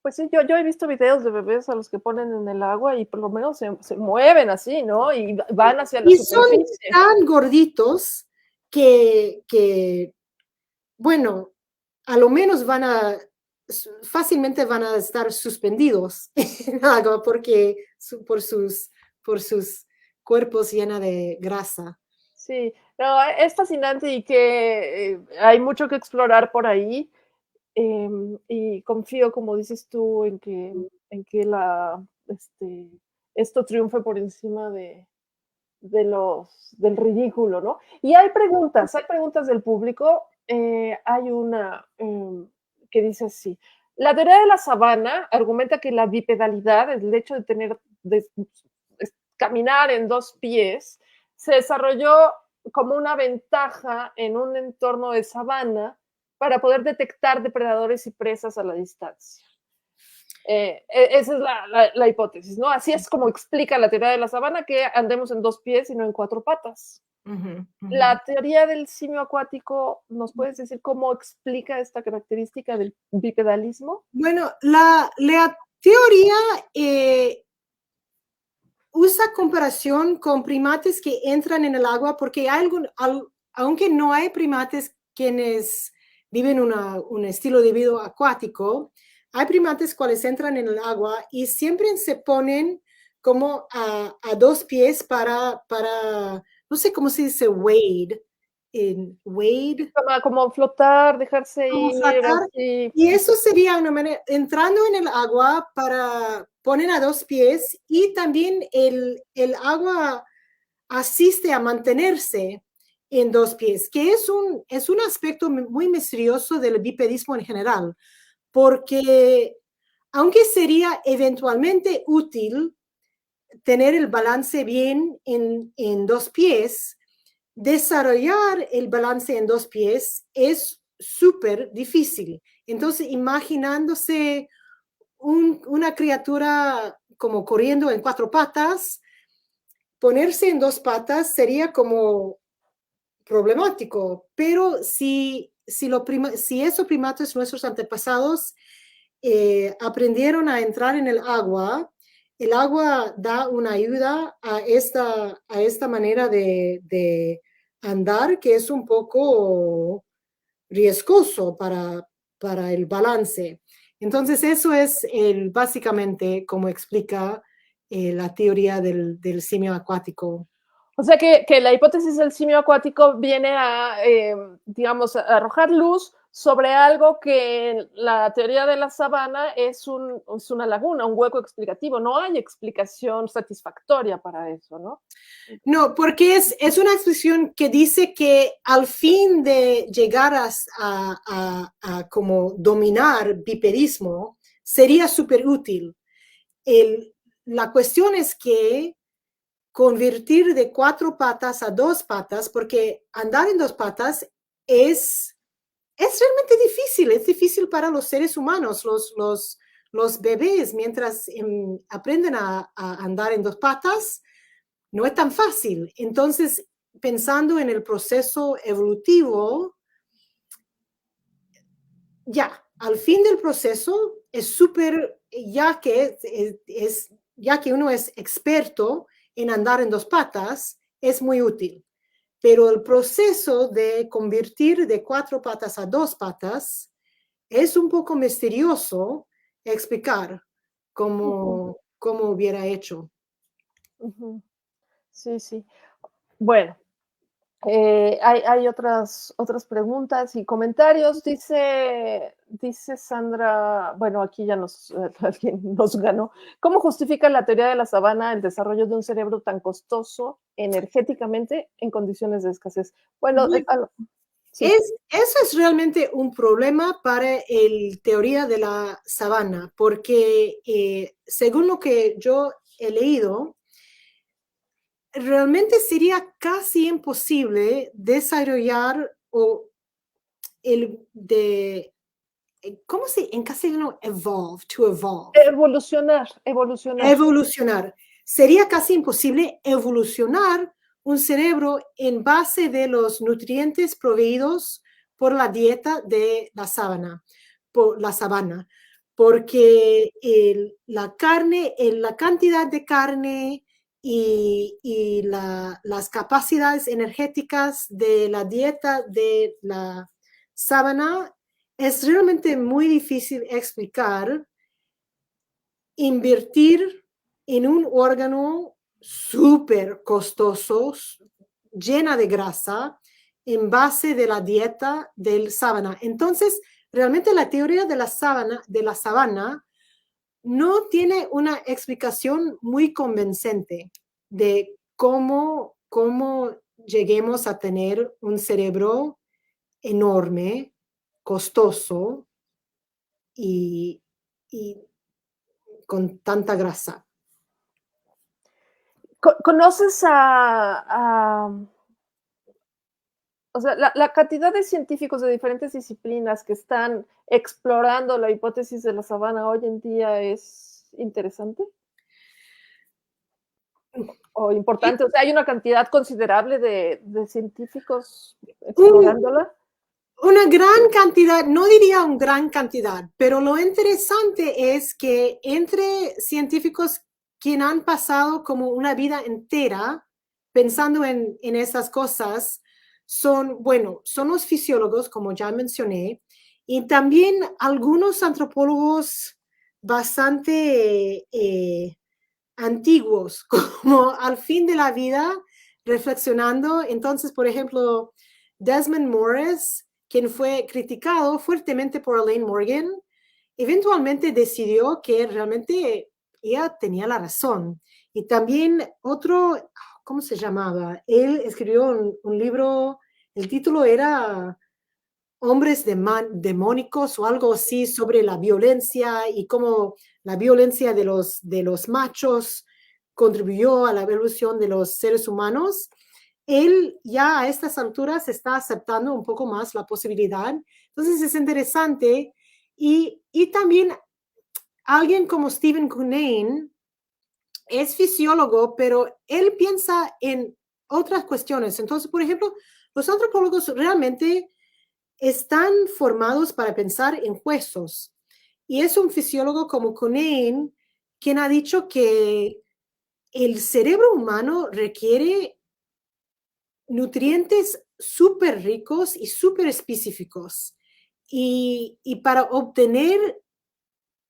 Speaker 1: Pues sí, yo he visto videos de bebés a los que ponen en el agua y por lo menos se mueven así, ¿no? Y van hacia la
Speaker 2: Y son
Speaker 1: superficie.
Speaker 2: tan gorditos que bueno, a lo menos fácilmente van a estar suspendidos en agua porque por sus cuerpos llenos de grasa.
Speaker 1: Sí, no, es fascinante y que hay mucho que explorar por ahí. Y confío, como dices tú, en que esto triunfe por encima del ridículo, ¿no? Y hay preguntas del público. Hay una que dice así: la teoría de la sabana argumenta que la bipedalidad, el hecho de caminar en dos pies, se desarrolló como una ventaja en un entorno de sabana para poder detectar depredadores y presas a la distancia. Esa es la hipótesis, ¿no? Así es como explica la teoría de la sabana que andemos en dos pies y no en cuatro patas.
Speaker 2: Ujú, ujú.
Speaker 1: La teoría del simio acuático, ¿nos puedes decir cómo explica esta característica del bipedalismo?
Speaker 2: Bueno, la teoría usa comparación con primates que entran en el agua porque aunque no hay primates quienes viven un estilo de vida acuático, hay primates cuales entran en el agua y siempre se ponen como a dos pies no sé cómo se dice wade,
Speaker 1: Como flotar, dejarse
Speaker 2: como
Speaker 1: ir,
Speaker 2: flotar.
Speaker 1: así.
Speaker 2: Y eso sería una manera, entrando en el agua para poner a dos pies y también el agua asiste a mantenerse en dos pies, que es un aspecto muy misterioso del bipedismo en general, porque aunque sería eventualmente útil tener el balance bien en dos pies, desarrollar el balance en dos pies es súper difícil. Entonces, imaginándose una criatura como corriendo en cuatro patas, ponerse en dos patas sería como problemático, pero si esos primates, nuestros antepasados, aprendieron a entrar en el agua da una ayuda a esta manera de andar que es un poco riesgoso para el balance. Entonces, eso es básicamente como explica la teoría del simio acuático.
Speaker 1: O sea que la hipótesis del simio acuático viene a, digamos, a arrojar luz sobre algo que en la teoría de la sabana es una laguna, un hueco explicativo. No hay explicación satisfactoria para eso, ¿no?
Speaker 2: No, porque es una expresión que dice que al fin de llegar a como dominar bipedismo, sería súper útil. La cuestión es que convertir de cuatro patas a dos patas, porque andar en dos patas es realmente difícil, es difícil para los seres humanos, los bebés, mientras aprenden a andar en dos patas, no es tan fácil. Entonces, pensando en el proceso evolutivo, ya, al fin del proceso es súper, ya que uno es experto en andar en dos patas, es muy útil. Pero el proceso de convertir de cuatro patas a dos patas es un poco misterioso explicar cómo hubiera hecho.
Speaker 1: Sí, sí. Bueno, hay otras preguntas y comentarios. Dice Sandra, bueno, aquí ya alguien nos ganó. ¿Cómo justifica la teoría de la sabana el desarrollo de un cerebro tan costoso energéticamente en condiciones de escasez? Bueno, sí.
Speaker 2: Eso es realmente un problema para la teoría de la sabana, porque según lo que yo he leído, realmente sería casi imposible desarrollar ¿cómo se en castellano?
Speaker 1: Evolucionar.
Speaker 2: Evolucionar. Sería casi imposible evolucionar un cerebro en base de los nutrientes proveídos por la dieta de la sabana, porque la carne, la cantidad de carne y las capacidades energéticas de la dieta de la sábana es realmente muy difícil explicar. Invertir en un órgano súper costoso, llena de grasa, en base de la dieta del sábana. Entonces, realmente la teoría de la sabana no tiene una explicación muy convincente de cómo lleguemos a tener un cerebro enorme, costoso y con tanta grasa.
Speaker 1: ¿Conoces o sea, la cantidad de científicos de diferentes disciplinas que están explorando la hipótesis de la sabana hoy en día es interesante o importante? O sea, hay una cantidad considerable de científicos explorándola.
Speaker 2: Una gran cantidad, no diría una gran cantidad, pero lo interesante es que entre científicos quienes han pasado como una vida entera pensando en esas cosas, son los fisiólogos, como ya mencioné, y también algunos antropólogos bastante antiguos, como al fin de la vida, reflexionando. Entonces, por ejemplo, Desmond Morris, quien fue criticado fuertemente por Elaine Morgan, eventualmente decidió que realmente ella tenía la razón. Y también otro, ¿cómo se llamaba? Él escribió un libro, el título era Hombres Demónicos o algo así, sobre la violencia y cómo la violencia de los machos contribuyó a la evolución de los seres humanos. él ya a estas alturas está aceptando un poco más la posibilidad. Entonces es interesante. Y también alguien como Stephen Cunnane es fisiólogo, pero él piensa en otras cuestiones. Entonces, por ejemplo, los antropólogos realmente están formados para pensar en huesos. Y es un fisiólogo como Cunnane quien ha dicho que el cerebro humano requiere nutrientes súper ricos y súper específicos. Y para obtener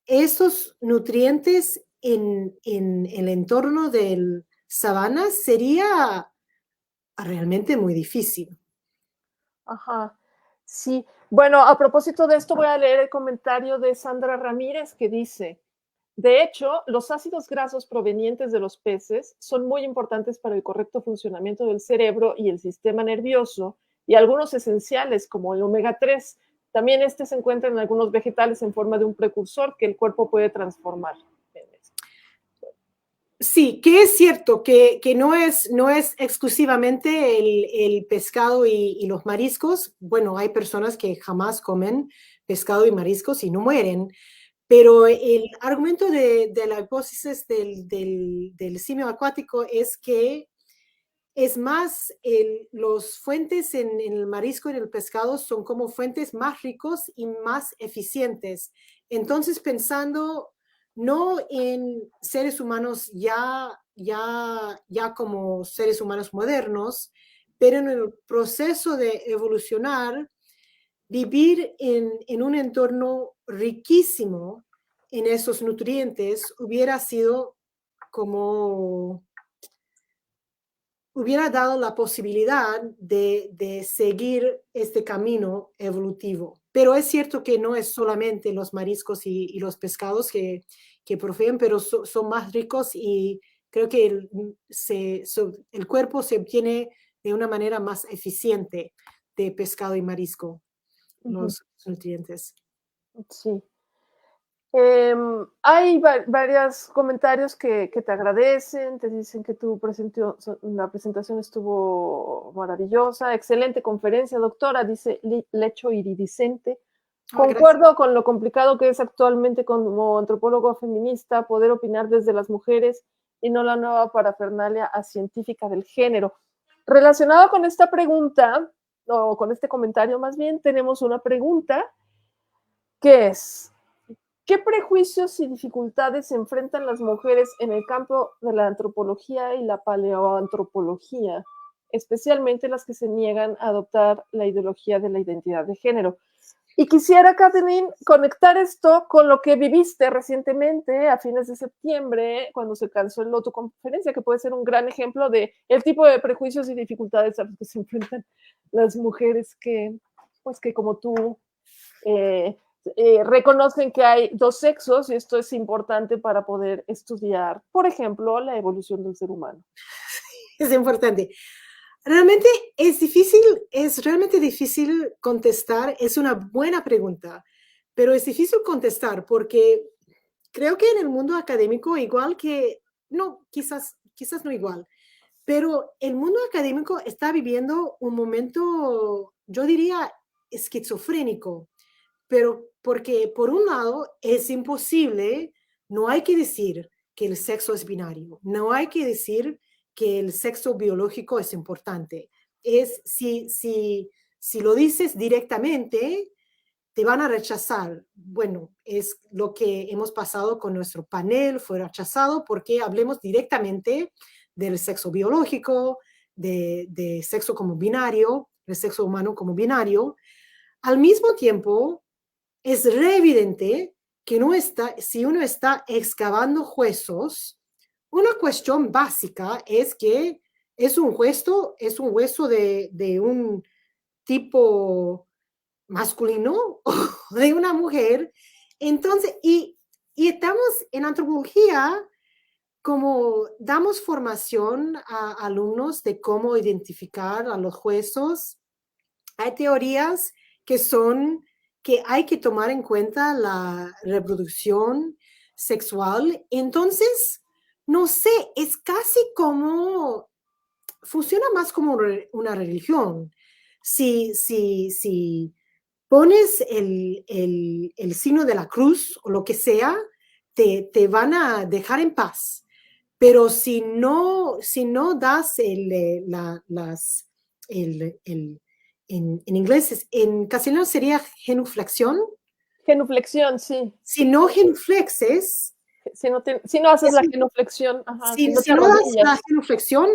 Speaker 2: esos nutrientes en el entorno del sabana sería realmente muy difícil.
Speaker 1: Ajá. Sí. Bueno, a propósito de esto, voy a leer el comentario de Sandra Ramírez que dice: de hecho, los ácidos grasos provenientes de los peces son muy importantes para el correcto funcionamiento del cerebro y el sistema nervioso, y algunos esenciales, como el omega 3. También este se encuentra en algunos vegetales en forma de un precursor que el cuerpo puede transformar.
Speaker 2: Sí, que es cierto que no es exclusivamente el pescado y los mariscos. Bueno, hay personas que jamás comen pescado y mariscos y no mueren, pero el argumento de la hipótesis del simio acuático es que es más, los fuentes en el marisco y en el pescado son como fuentes más ricos y más eficientes. Entonces, pensando no en seres humanos ya como seres humanos modernos, pero en el proceso de evolucionar, vivir en un entorno riquísimo en esos nutrientes hubiera sido como hubiera dado la posibilidad de seguir este camino evolutivo. Pero es cierto que no es solamente los mariscos y los pescados que proveen, pero son más ricos y creo que el cuerpo se obtiene de una manera más eficiente de pescado y marisco, los nutrientes.
Speaker 1: Sí. Hay varios comentarios que te agradecen, te dicen que la presentación estuvo maravillosa, excelente conferencia, doctora, dice Lecho Iridicente.
Speaker 2: Gracias.
Speaker 1: Concuerdo con lo complicado que es actualmente como antropólogo feminista poder opinar desde las mujeres y no la nueva parafernalia científica del género. Relacionado con esta pregunta, o con este comentario más bien, tenemos una pregunta que es: ¿qué prejuicios y dificultades se enfrentan las mujeres en el campo de la antropología y la paleoantropología, especialmente las que se niegan a adoptar la ideología de la identidad de género? Y quisiera, Catherine, conectar esto con lo que viviste recientemente a fines de septiembre, cuando se canceló tu conferencia, que puede ser un gran ejemplo de el tipo de prejuicios y dificultades a los que se enfrentan las mujeres pues que como tú eh, reconocen que hay dos sexos y esto es importante para poder estudiar, por ejemplo, la evolución del ser humano.
Speaker 2: Es importante. Realmente es realmente difícil contestar, es una buena pregunta, pero es difícil contestar porque creo que en el mundo académico, igual que, no, quizás no igual, pero el mundo académico está viviendo un momento, yo diría, esquizofrénico, pero porque por un lado es imposible, no hay que decir que el sexo es binario, no hay que decir que el sexo biológico es importante. Si lo dices directamente, te van a rechazar. Bueno, es lo que hemos pasado con nuestro panel, fue rechazado porque hablemos directamente del sexo biológico, de sexo como binario, el sexo humano como binario. Al mismo tiempo, es re evidente que si uno está excavando huesos, una cuestión básica es que es un hueso de un tipo masculino o de una mujer. Entonces, y estamos en antropología como damos formación a alumnos de cómo identificar a los huesos. Hay teorías que son que hay que tomar en cuenta la reproducción sexual. Entonces, no sé, es casi como funciona más como una religión. Si pones el signo de la cruz o lo que sea, te van a dejar en paz. Pero si no das en inglés, en castellano sería genuflexión.
Speaker 1: Genuflexión, sí.
Speaker 2: Si no genuflexes,
Speaker 1: Si no haces
Speaker 2: es
Speaker 1: la genuflexión, ajá, si no te
Speaker 2: si no das la
Speaker 1: arrodillas.
Speaker 2: genuflexión,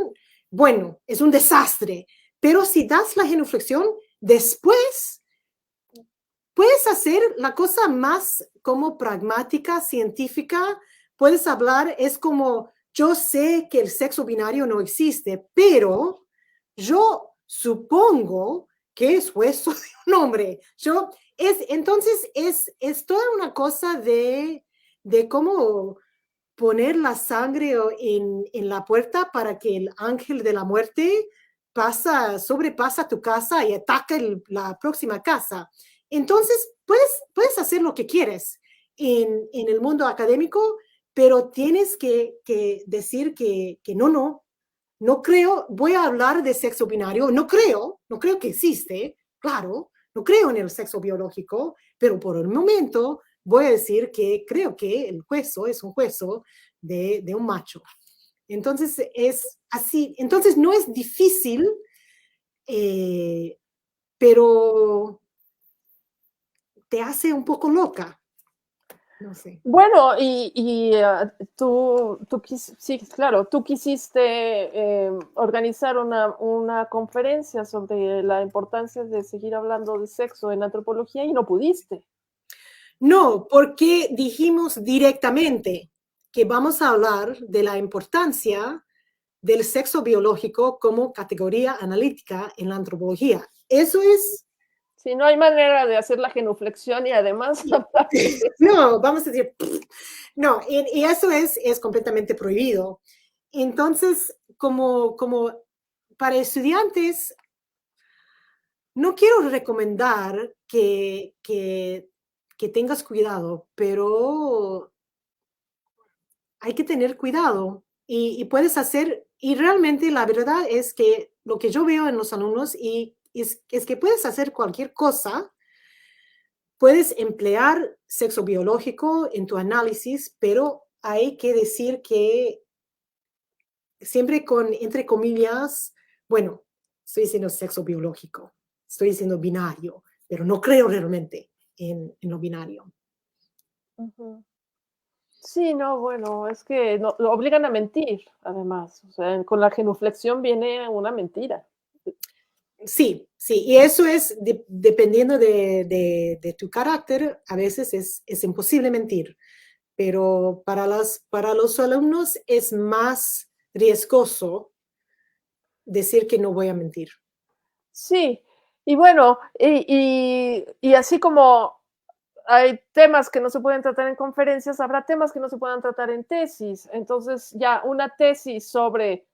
Speaker 2: bueno, es un desastre. Pero si das la genuflexión, después puedes hacer la cosa más como pragmática, científica. Puedes hablar, es como, yo sé que el sexo binario no existe, pero yo supongo que es hueso de un hombre. Entonces, es toda una cosa de cómo poner la sangre en la puerta para que el ángel de la muerte sobrepasa tu casa y ataca la próxima casa. Entonces, puedes hacer lo que quieres en el mundo académico, pero tienes que decir que no creo, voy a hablar de sexo binario, no creo que existe, claro, no creo en el sexo biológico, pero por el momento voy a decir que creo que el hueso es un hueso de un macho. Entonces es así, entonces no es difícil, eh, pero te hace un poco loca, no sé.
Speaker 1: Bueno, sí, claro, tú quisiste organizar una conferencia sobre la importancia de seguir hablando de sexo en antropología y no pudiste.
Speaker 2: No, porque dijimos directamente que vamos a hablar de la importancia del sexo biológico como categoría analítica en la antropología. Eso es,
Speaker 1: Si no hay manera de hacer la genuflexión y además hablar de eso.
Speaker 2: no, vamos a decir, no, y eso es completamente prohibido. Entonces, como para estudiantes, no quiero recomendar que tengas cuidado, pero hay que tener cuidado y puedes hacer, y realmente la verdad es que lo que yo veo en los alumnos es que puedes hacer cualquier cosa, puedes emplear sexo biológico en tu análisis, pero hay que decir que siempre con, entre comillas, bueno, estoy diciendo sexo biológico, estoy diciendo binario, pero no creo realmente en lo binario.
Speaker 1: Ujú. Sí, no, bueno, es que lo obligan a mentir, además. O sea, con la genuflexión viene una mentira.
Speaker 2: Sí, sí, y eso es dependiendo de tu carácter, a veces es imposible mentir, pero para los alumnos es más riesgoso decir que no voy a mentir.
Speaker 1: Sí, y bueno, y así como hay temas que no se pueden tratar en conferencias, habrá temas que no se puedan tratar en tesis. Entonces, ya una tesis sobre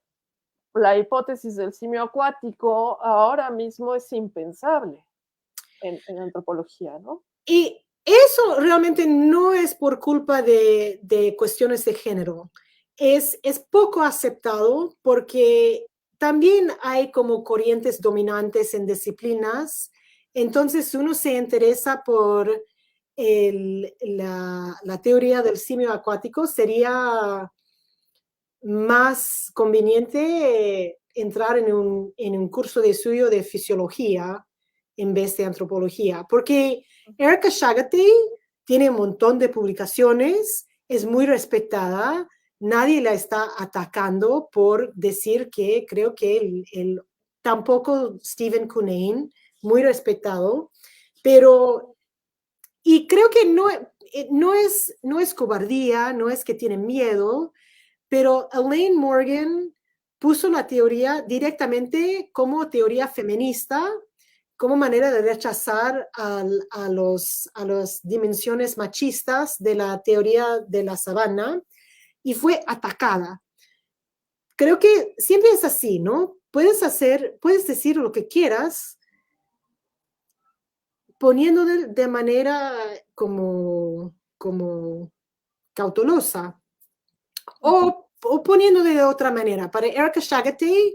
Speaker 1: la hipótesis del simio acuático ahora mismo es impensable en antropología, ¿no?
Speaker 2: Y eso realmente no es por culpa de cuestiones de género. Es poco aceptado porque también hay como corrientes dominantes en disciplinas. Entonces uno se interesa por la teoría del simio acuático. Sería más conveniente entrar en un curso de estudio de fisiología en vez de antropología, porque Erica Shagate tiene un montón de publicaciones, es muy respetada, nadie la está atacando por decir que creo que tampoco Stephen Cunnane, muy respetado, pero y creo que no es cobardía, no es que tiene miedo, pero Elaine Morgan puso la teoría directamente como teoría feminista, como manera de rechazar a las dimensiones machistas de la teoría de la sabana y fue atacada. Creo que siempre es así, ¿no? Puedes decir lo que quieras, poniendo de manera como cautelosa o poniendo de otra manera. Para Erica Shagate,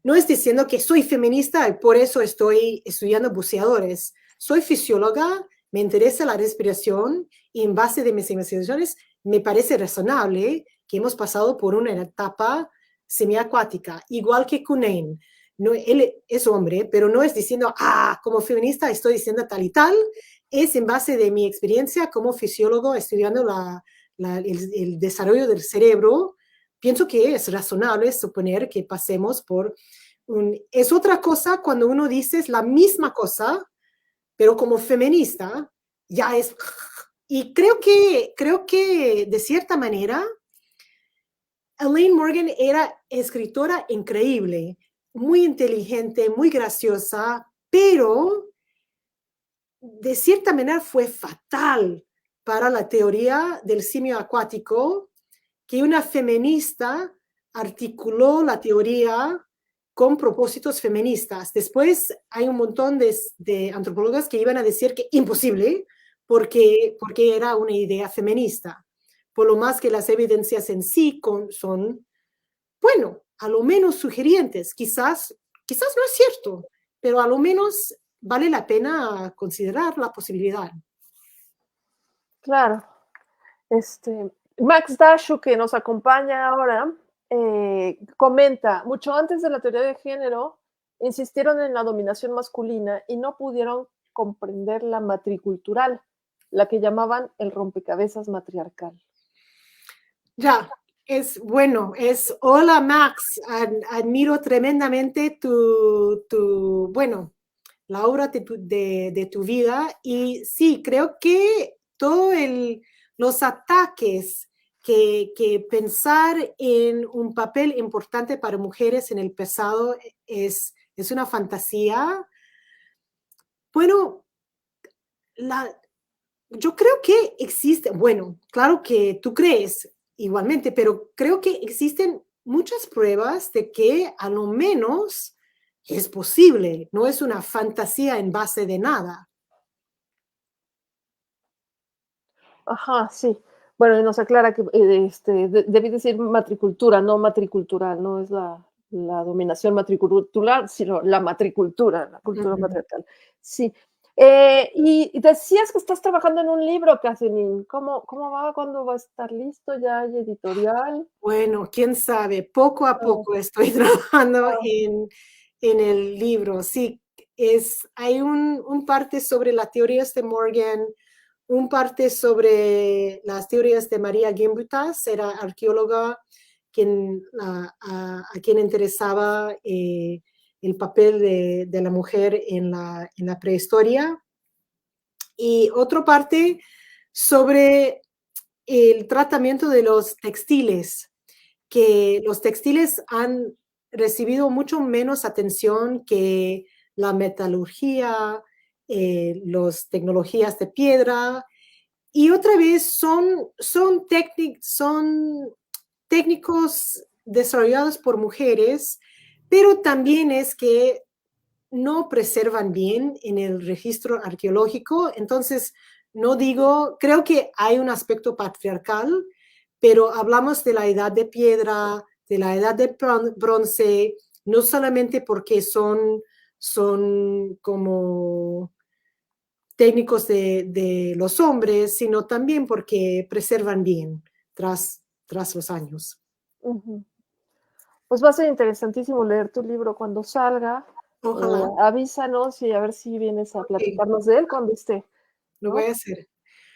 Speaker 2: no es diciendo que soy feminista y por eso estoy estudiando buceadores. Soy fisióloga, me interesa la respiración y en base de mis investigaciones me parece razonable que hemos pasado por una etapa semiacuática, igual que Cunnane. No, él es hombre, pero no es diciendo, como feminista estoy diciendo tal y tal, es en base de mi experiencia como fisiólogo estudiando el desarrollo del cerebro. Pienso que es razonable suponer que pasemos por es otra cosa cuando uno dice la misma cosa, pero como feminista, ya es... Y creo que de cierta manera, Elaine Morgan era escritora increíble, muy inteligente, muy graciosa, pero de cierta manera fue fatal para la teoría del simio acuático que una feminista articuló la teoría con propósitos feministas. Después hay un montón de antropólogas que iban a decir que imposible porque era una idea feminista. Por lo más que las evidencias en sí son, bueno, a lo menos sugerientes. Quizás no es cierto, pero a lo menos vale la pena considerar la posibilidad.
Speaker 1: Claro. Max Dashu, que nos acompaña ahora, comenta, mucho antes de la teoría de género, insistieron en la dominación masculina y no pudieron comprender la matricultural, la que llamaban el rompecabezas matriarcal.
Speaker 2: Ya, hola Max, admiro tremendamente bueno, la obra de tu vida y sí, creo que los ataques que pensar en un papel importante para mujeres en el pasado es una fantasía. Bueno, yo creo que existe, bueno, claro que tú crees igualmente, pero creo que existen muchas pruebas de que a lo menos es posible, no es una fantasía en base de nada.
Speaker 1: Ajá, sí. Bueno, y nos aclara que debí decir matricultura, no matricultural, no es la dominación matricultural, sino la matricultura, la cultura matriarcal. Sí. Y decías que estás trabajando en un libro, Catherine. ¿Cómo va? ¿Cuándo va a estar listo? ¿Ya hay editorial?
Speaker 2: Bueno, quién sabe, poco a poco estoy trabajando en el libro. Sí, hay un parte sobre las teorías de Morgan, un parte sobre las teorías de María Gimbutas, era arqueóloga a quien interesaba el papel de la mujer en la prehistoria. Y otra parte sobre el tratamiento de los textiles, que los textiles han recibido mucho menos atención que la metalurgia, las tecnologías de piedra, y otra vez son técnicos desarrollados por mujeres, pero también es que no preservan bien en el registro arqueológico. Entonces, no digo, creo que hay un aspecto patriarcal, pero hablamos de la edad de piedra, de la edad de bronce, no solamente porque son como técnicos de los hombres, sino también porque preservan bien tras los años.
Speaker 1: Uh-huh. Pues va a ser interesantísimo leer tu libro cuando salga.
Speaker 2: Ojalá.
Speaker 1: Avísanos y a ver si vienes a platicarnos de él cuando esté.
Speaker 2: Lo voy a hacer.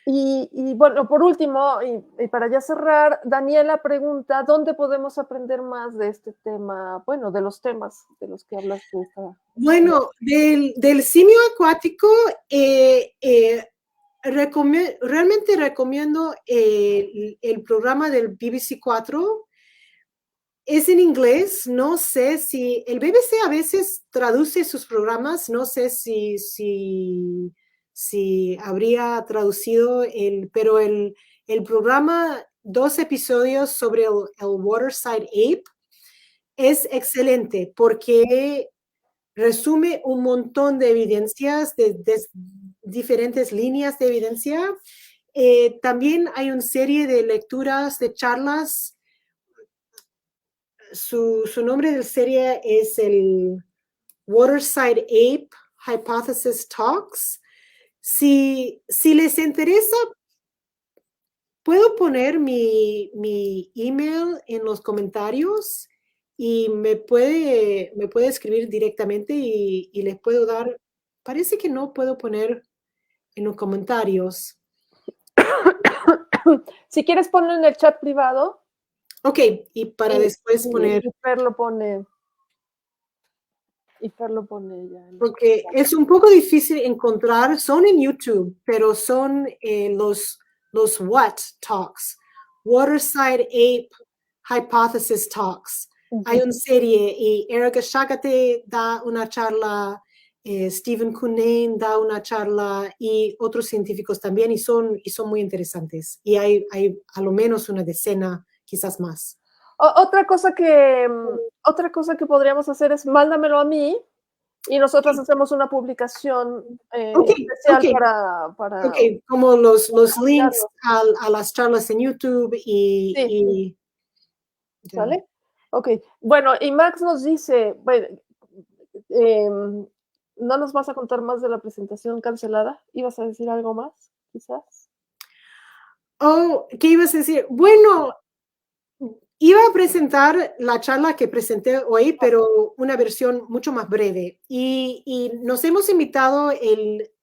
Speaker 1: Y bueno, por último, y para ya cerrar, Daniela pregunta, ¿dónde podemos aprender más de este tema? Bueno, de los temas de los que hablas de esta...
Speaker 2: Bueno, del simio acuático, realmente recomiendo el programa del BBC 4. Es en inglés, no sé si el BBC a veces traduce sus programas, no sé si habría traducido pero el programa, 2 episodios sobre el Waterside Ape, es excelente porque resume un montón de evidencias, de diferentes líneas de evidencia. También hay una serie de lecturas, de charlas su nombre de serie es el Waterside Ape Hypothesis Talks. Si les interesa, puedo poner mi email en los comentarios y me puede escribir directamente y les puedo dar. Parece que no puedo poner en los comentarios.
Speaker 1: Si quieres ponlo en el chat privado.
Speaker 2: Ok, y para después poner.
Speaker 1: Y Fer lo pone. Ya.
Speaker 2: Porque es un poco difícil encontrar, son en YouTube, pero son los WHAT Talks, Waterside Ape Hypothesis Talks. Hay una serie y Erica Shakate da una charla, Stephen Cunnane da una charla y otros científicos también y son muy interesantes. Y hay a lo menos una decena, quizás más.
Speaker 1: Otra cosa que podríamos hacer es mándamelo a mí y nosotros hacemos una publicación especial para
Speaker 2: como los links a las charlas en YouTube y
Speaker 1: ¿sale? Ok, bueno, y Max nos dice, bueno, ¿no nos vas a contar más de la presentación cancelada? ¿Ibas a decir algo más, quizás?
Speaker 2: Oh, ¿qué ibas a decir? Bueno, iba a presentar la charla que presenté hoy, pero una versión mucho más breve. Y nos hemos invitado a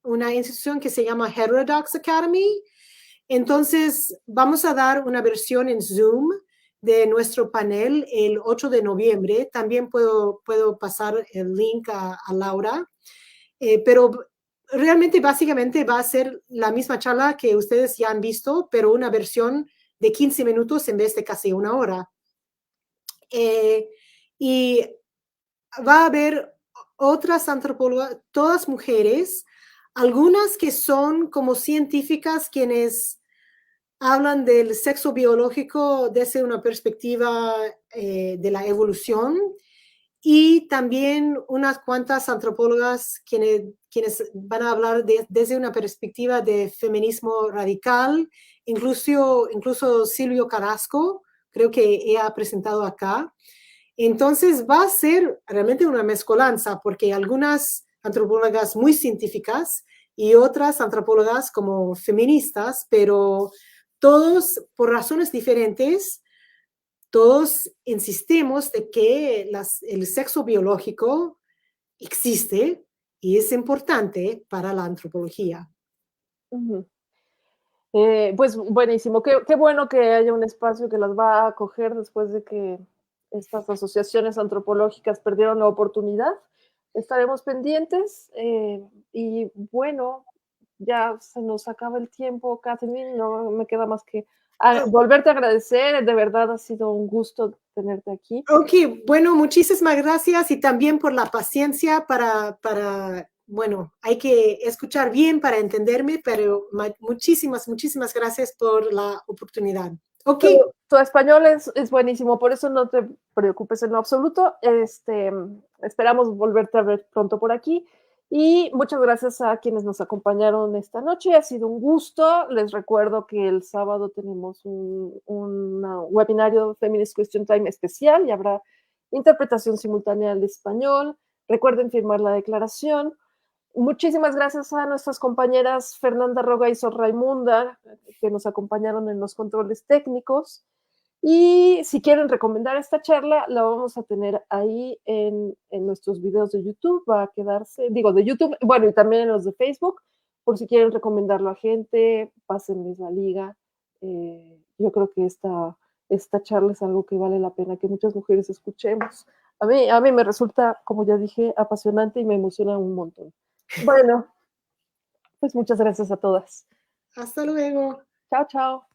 Speaker 2: una institución que se llama Heterodox Academy. Entonces, vamos a dar una versión en Zoom de nuestro panel el 8 de noviembre. También puedo pasar el link a Laura. Pero realmente, básicamente, va a ser la misma charla que ustedes ya han visto, pero una versión de 15 minutos en vez de casi una hora. Y va a haber otras antropólogas, todas mujeres, algunas que son como científicas quienes hablan del sexo biológico desde una perspectiva de la evolución y también unas cuantas antropólogas quienes van a hablar desde una perspectiva de feminismo radical, incluso Silvio Carrasco, creo que ella ha presentado acá. Entonces va a ser realmente una mezcolanza porque algunas antropólogas muy científicas y otras antropólogas como feministas, pero todos por razones diferentes, todos insistimos de que el sexo biológico existe y es importante para la antropología.
Speaker 1: Pues buenísimo, qué bueno que haya un espacio que las va a acoger después de que estas asociaciones antropológicas perdieron la oportunidad. Estaremos pendientes y bueno, ya se nos acaba el tiempo, Catherine, no me queda más que volverte a agradecer, de verdad ha sido un gusto tenerte aquí.
Speaker 2: Ok, bueno, muchísimas gracias y también por la paciencia bueno, hay que escuchar bien para entenderme, pero muchísimas gracias por la oportunidad. Ok.
Speaker 1: Tu español es buenísimo, por eso no te preocupes en lo absoluto. Esperamos volverte a ver pronto por aquí. Y muchas gracias a quienes nos acompañaron esta noche. Ha sido un gusto. Les recuerdo que el sábado tenemos un webinario Feminist Question Time especial y habrá interpretación simultánea al español. Recuerden firmar la declaración. Muchísimas gracias a nuestras compañeras Fernanda Roga y Sor Raimunda, que nos acompañaron en los controles técnicos. Y si quieren recomendar esta charla, la vamos a tener ahí en nuestros videos de YouTube. Va a quedarse, de YouTube, bueno, y también en los de Facebook, por si quieren recomendarlo a gente, pásenles la liga. Yo creo que esta charla es algo que vale la pena que muchas mujeres escuchemos. A mí me resulta, como ya dije, apasionante y me emociona un montón. Bueno, pues muchas gracias a todas.
Speaker 2: Hasta luego.
Speaker 1: Chao, chao.